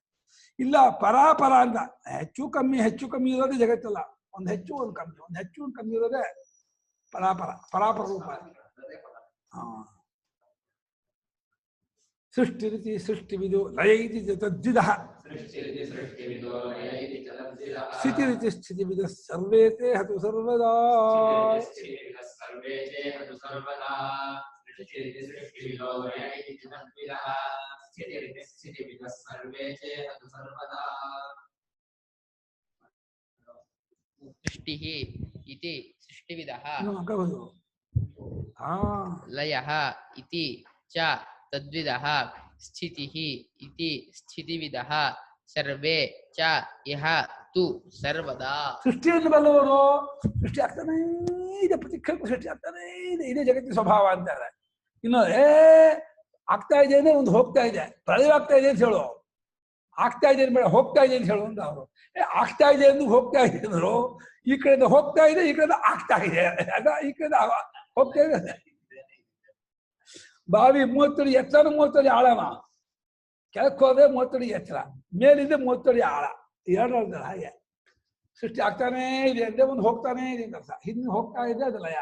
ಇಲ್ಲ ಪರಾಪರ ಅಂತ ಹೆಚ್ಚು ಕಮ್ಮಿ ಇರೋದೇ ಜಗತ್ತಲ್ಲ. ಒಂದು ಹೆಚ್ಚು ಒಂದು ಕಮ್ಮಿ, ಒಂದು ಹೆಚ್ಚು ಒಂದು ಕಮ್ಮಿ ಇರೋದೇ ಪರಾಪರ ರೂಪ. ಸೃಷ್ಟಿ ರೀತಿ ಸೃಷ್ಟಿವಿದು ಲಯ ಇತಿ ತದ್ವಿಧ ಸ್ಥಿತಿ ರೀತಿ ಸ್ಥಿತಿವಿಧ ಸರ್ವೇತೆ ಹತು ಸರ್ವದಾ. ಸೃಷ್ಟಿಃ ಇತಿ ಸೃಷ್ಟಿವಿದಃ ಲಯಃ ಇತಿ ಚ ತದ್ವಿದಃ ಸ್ಥಿತಿಃ ಇತಿ ಸ್ಥಿತಿವಿದಃ ಸರ್ವೇ ಚ ಇಹ ತು ಸರ್ವದಾ. ಸೃಷ್ಟಿಯನ್ನು ಬಲ್ಲವರು ಸೃಷ್ಟಿ ಆಗ್ತಾನೇ ಇದೆ, ಪ್ರತಿ ಕ್ಷಣ ಸೃಷ್ಟಿ ಆಗ್ತಾನೇ ಇದೆ, ಇದೇ ಜಗತ್ತಿನ ಸ್ವಭಾವ ಅಂತಾರೆ. ಇನ್ನು ಆಗ್ತಾ ಇದೆ ಅಂದ್ರೆ ಒಂದು ಹೋಗ್ತಾ ಇದೆ, ಪ್ರಳಯ ಆಗ್ತಾ ಇದೆ ಅಂತ ಹೇಳು. ಆಗ್ತಾ ಇದೆ ಬೇಡ, ಹೋಗ್ತಾ ಇದೆ ಅಂತ ಹೇಳು ಅಂತ ಅವರು. ಆಗ್ತಾ ಇದೆ ಅಂದು ಹೋಗ್ತಾ ಇದೆ ಅಂದ್ರು, ಈ ಕಡೆಯಿಂದ ಹೋಗ್ತಾ ಇದೆ, ಈ ಕಡೆಯಿಂದ ಆಗ್ತಾ ಇದೆ, ಅದ ಈ ಕಡೆಯಿಂದ ಹೋಗ್ತಾ ಇದೆ. ಬಾವಿ 30 ಅಡಿ ಎತ್ತರ, 30 ಅಡಿ ಆಳನ, ಕೆಳಕ್ಕೆ ಹೋದ್ರೆ 30 ಅಡಿ ಎತ್ತರ, ಮೇಲಿಂದ 30 ಅಡಿ ಆಳ, ಎರಡರ ಹಾಗೆ ಸೃಷ್ಟಿ ಆಗ್ತಾನೇ ಇದೆ ಅಂದ್ರೆ ಒಂದು ಹೋಗ್ತಾನೇ ಇದೆ ಅಂತ ಅರ್ಥ. ಹಿಂದೆ ಹೋಗ್ತಾ ಇದೆ ಅದು ಲಯ,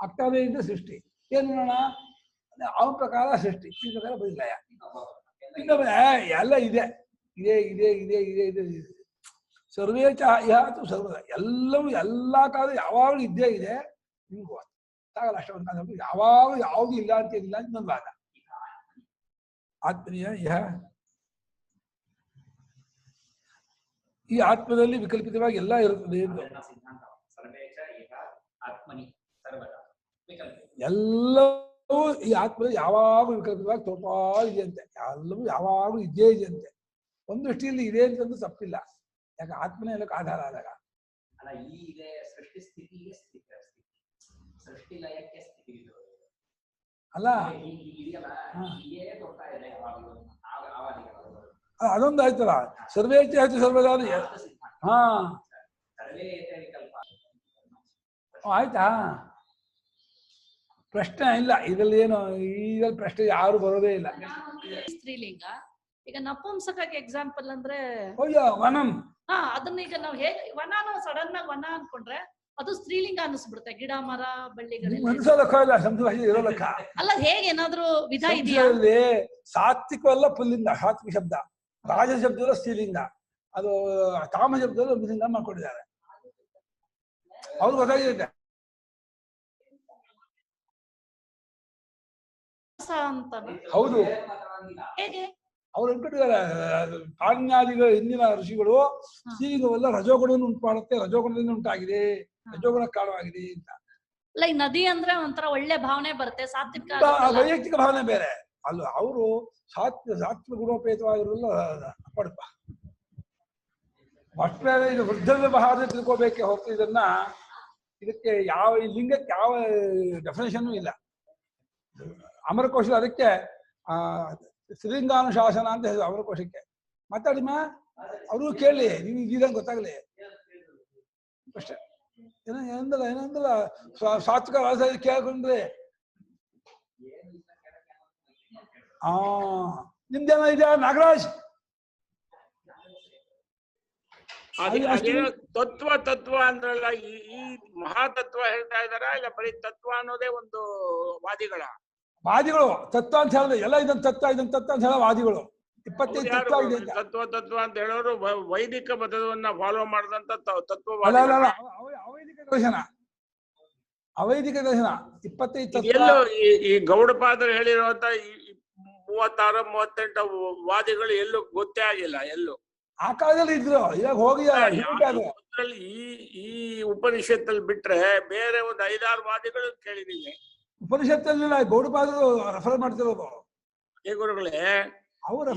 ಆಗ್ತಾನೇ ಇದೆ ಸೃಷ್ಟಿ. ಏನು ನೋಡೋಣ, ಅವನ ಪ್ರಕಾರ ಸೃಷ್ಟಿ, ಈ ಪ್ರಕಾರ ಬರೀ ಲಯ. ಇನ್ನೊಮ್ಮೆ ಎಲ್ಲ ಇದೆ ಇದೆ ಇದೆ ಇದೆ ಇದೆ ಇದೆ ಸರ್ವೇ ಚ ಯಾತು ಸರ್ವದ, ಎಲ್ಲವೂ ಎಲ್ಲ ಕಾಲ ಯಾವಾಗಲೂ ಇದ್ದೇ ಇದೆ. ನಿಮ್ಗೂ ಆಗಲ್ಲ ಅಷ್ಟೊಂದು ಯಾವಾಗಲೂ ಯಾವುದು ಇಲ್ಲ ಅಂತ ಏನಿಲ್ಲ ಅಂತ ನನ್ನ ಭಾಗ. ಆತ್ಮೀಯ ಇಹ, ಈ ಆತ್ಮದಲ್ಲಿ ವಿಕಲ್ಪಿತವಾಗಿ ಎಲ್ಲ ಇರುತ್ತದೆ ಎಂದು. ಎಲ್ಲವೂ ಈ ಆತ್ಮದಲ್ಲಿ ಯಾವಾಗಲೂ ವಿಕಲ್ಪಿತವಾಗಿ ತೋರ್ಪಾ ಇದೆಯಂತೆ, ಎಲ್ಲವೂ ಯಾವಾಗಲೂ ಇದ್ದೇ ಇದೆಯಂತೆ. ಒಂದು ದೃಷ್ಟಿಯಲ್ಲಿ ಇದೆ ಅಂತಂದು ತಪ್ಪಿಲ್ಲ, ಯಾಕೆ ಆತ್ಮನೇ ಎಲ್ಲಕ್ಕೆ ಆಧಾರ ಆದಾಗ. ಅಲ್ಲ, ಈಗ ಸೃಷ್ಟಿ ಸ್ಥಿತಿಗೆ ಸೃಷ್ಟಿ ಲಯಕ್ಕೆ ಸ್ಥಿತಿ ಅಲ್ಲ ಅದೊಂದು ಆಯ್ತಲ್ಲ, ಸರ್ವೇತಿ ಆಯ್ತು ಸರ್ವದಾನ. ಹಾ ಆಯ್ತಾ, ಪ್ರಶ್ನೆ ಇಲ್ಲ ಇದರಲ್ಲಿ, ಏನು ಇದ್ರಲ್ಲಿ ಪ್ರಶ್ನೆ ಯಾರು ಬರೋದೇ ಇಲ್ಲ. ಸ್ತ್ರೀಲಿಂಗ ಈಗ ನಪುಂಸಕಕ್ಕೆ ಎಕ್ಸಾಂಪಲ್ ಅಂದ್ರೆ ವನಂ. ಅದನ್ನ ಈಗ ನಾವು ಹೇಗೆ ವನಾನು ಸಡನ್ ಆಗಿ ವನ ಅನ್ಕೊಂಡ್ರೆ ಅದು ಸ್ತ್ರೀಲಿಂಗ ಅನ್ನಿಸ್ಬಿಡುತ್ತೆ. ಗಿಡ ಮರ ಬಳ್ಳಿಗಳು ಇರೋ ಲೆಕ್ಕ ಅಲ್ಲ, ಹೇಗೆ ಏನಾದ್ರು ವಿಧ ಇದೆಯಾ? ಸಾತ್ವಿಕವಲ್ಲ ಪುಲ್ಲಿಂಗ, ಸಾತ್ವಿಕ ಶಬ್ದ, ರಾಜ ಶಬ್ದ ಸ್ತ್ರೀಲಿಂಗ, ಅದು ಕಾಮ ಶಬ್ದ ಲಿಂಗ ಮಾಡ್ಕೊಂಡಿದ್ದಾರೆ. ಅವ್ರು ಗೊತ್ತಾಗಿದೆ ಹೌದು. ಹೇಗೆ ಅವ್ರು ಅನ್ಕೊಂಡಿದ್ದಾರೆ, ಪಾಣ್ಯಾದಿಗಳು ಹಿಂದಿನ ಋಷಿಗಳು ಸ್ತ್ರೀಲಿಂಗವೆಲ್ಲ ರಜೋಗುಣವನ್ನು ಉಂಟು ಮಾಡುತ್ತೆ, ರಜೋಗುಣದಿಂದ ಉಂಟಾಗಿದೆ, ರಜೋಗುಣ ಕಾರಣವಾಗಿದೆ ಅಂತ. ಅಲ್ಲ, ಈ ನದಿ ಅಂದ್ರೆ ಒಂಥರ ಒಳ್ಳೆ ಭಾವನೆ ಬರುತ್ತೆ, ಸಾತ್ವಿಕ ವೈಯಕ್ತಿಕ ಭಾವನೆ ಬೇರೆ. ಅಲ್ಲ, ಅವರು ಸಾತ್ವಿಕ ಗುಣೋಪೇತವಾಗಿರಲ್ಲ ಪಡಪ ಅಷ್ಟೇ. ಇದು ವೃದ್ಧ ಬಹಾರ ತಿಳ್ಕೋಬೇಕೆ ಹೊರತು ಇದನ್ನ ಇದಕ್ಕೆ ಯಾವ ಈ ಲಿಂಗಕ್ಕೆ ಯಾವ ಡೆಫಿನೇಷನ್ ಇಲ್ಲ. ಅಮರಕೋಶ ಅದಕ್ಕೆ ಸ್ತ್ರೀಲಿಂಗಾನುಶಾಸನ ಅಂತ ಹೇಳಿದ್ರು ಅಮರಕೋಶಕ್ಕೆ. ಮಾತಾಡಿಮ್ಮ, ಅವರು ಕೇಳಿ, ನೀವು ಇದಂಗೆ ಗೊತ್ತಾಗಲಿ ಅಷ್ಟೇ. ಏನಂದಲ್ಲ ಸಾತ್ವಿಕ ವಾಸ ಕೇಳ್ಕೊಂಡ್ರೆ ನಿಮ್ದೇನೋ ಇದೆಯಾ ನಾಗರಾಜ್? ತತ್ವ ಅಂದ್ರಲ್ಲ, ಈ ಮಹಾತತ್ವ ಹೇಳ್ತಾ ಇದಾರ, ಇಲ್ಲ ಬರೀ ತತ್ವ ಅನ್ನೋದೇ ಒಂದು ವಾದಿಗಳು ತತ್ವ ಅಂತ ಹೇಳಿದ್ರೆ ಎಲ್ಲ ಇದೊಂದು ತತ್ವ ಅಂತ ಹೇಳೋ ವಾದಿಗಳು 25 ತತ್ವ ಇದೆ. ತತ್ವ ಅಂತ ಹೇಳೋರು ವೈದಿಕ ಮತವನ್ನ ಫಾಲೋ ಮಾಡಿದಂತ ತತ್ವ. ಅವೈದಿಕ ದರ್ಶನ 25 ತತ್ವ. ಎಲ್ಲೋ ಈ ಗೌಡಪಾದರು ಹೇಳಿರುವಂತ 36, 38 ವಾದಿಗಳು ಎಲ್ಲೂ ಗೊತ್ತೇ ಆಗಿಲ್ಲ. ಎಲ್ಲೂ ಆ ಕಾಲದಲ್ಲಿ ಇದ್ರು, ಇವಾಗ ಹೋಗಿ ಈ ಉಪನಿಷತ್ತಲ್ಲಿ ಬಿಟ್ರೆ ಬೇರೆ ಒಂದು 5-6 ವಾದಿಗಳು ಕೇಳಿದೀನಿ. ಉಪನಿಷತ್ತಲ್ಲಿ ಗೌಡಪಾದರು ರೆಫರ್ ಮಾಡ್ತಿರೋದು. ಗುರುಗಳೇ, ಅವರು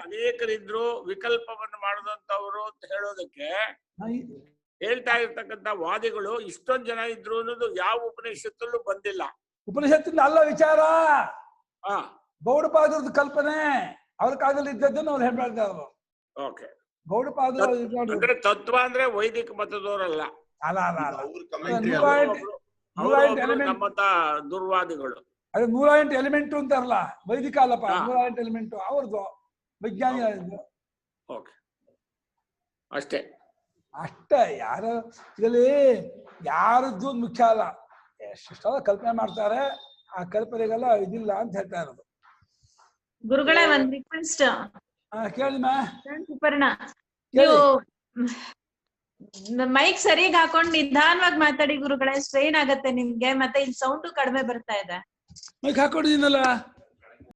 ಅನೇಕರಿದ್ರು, ವಿಕಲ್ಪವನ್ನು ಮಾಡಿದಂತವ್ರು ಅಂತ ಹೇಳೋದಕ್ಕೆ ಹೇಳ್ತಾ ಇರ್ತಕ್ಕಂಥ ವಾದಿಗಳು ಇಷ್ಟೊಂದು ಜನ ಇದ್ರು ಅನ್ನೋದು ಯಾವ ಉಪನಿಷತ್ತಲ್ಲೂ ಬಂದಿಲ್ಲ. ಉಪನಿಷತ್ತಿಂದ ಅಲ್ಲ ವಿಚಾರ, ಗೌಡಪಾದರದ ಕಲ್ಪನೆ ಅವ್ರ ಕಾಲದಲ್ಲಿ ಇದ್ದದ್ದನ್ನು ಅವ್ರು ಹೇಳ್ತಾ ಇದ್ರು. ಗೌಡಪಾದ ಅಂದ್ರೆ ತತ್ವ ಅಂದ್ರೆ ವೈದಿಕ ಮತದವರಲ್ಲ, ನಮ್ಮಂತ ದುರ್ವಾದಿಗಳು. ಅದೇ 108 ಎಲಿಮೆಂಟು ಅಂತಾರಲ್ಲ, ವೈದಿಕ ಅಲ್ಲಪ್ಪ, 108 ಎಲಿಮೆಂಟು ಅವ್ರದ್ದು ವಿಜ್ಞಾನಿ. ಓಕೆ ಅಷ್ಟೇ. ಅಷ್ಟೇ. ಇದರಲ್ಲಿ ಯಾರದ್ದು ಮುಖ್ಯ ಅಲ್ಲ, ಎಷ್ಟೆಲ್ಲ ಕಲ್ಪನೆ ಮಾಡ್ತಾರೆ, ಆ ಕಲ್ಪನೆಗೆಲ್ಲ ಇದಿಲ್ಲ ಅಂತ ಹೇಳ್ತಾ ಇರೋದು. ಗುರುಗಳೇ ಒಂದ್ ರಿಕ್ವೆಸ್ಟ್. ಕೇಳಿ ಸುಪರ್ಣ, ನೀವು ಮೈಕ್ ಸರಿಯಾಗಿ ಹಾಕೊಂಡ್ ನಿಧಾನವಾಗಿ ಮಾತಾಡಿ ಗುರುಗಳೇ, ಸ್ಟ್ರೈನ್ ಆಗತ್ತೆ ನಿಮ್ಗೆ, ಮತ್ತೆ ಇಲ್ಲಿ ಸೌಂಡು ಕಡಿಮೆ ಬರ್ತಾ ಇದೆ. ಮೈಕ್ ಹಾಕೊಂಡಿದ್ದೀನಲ್ಲ.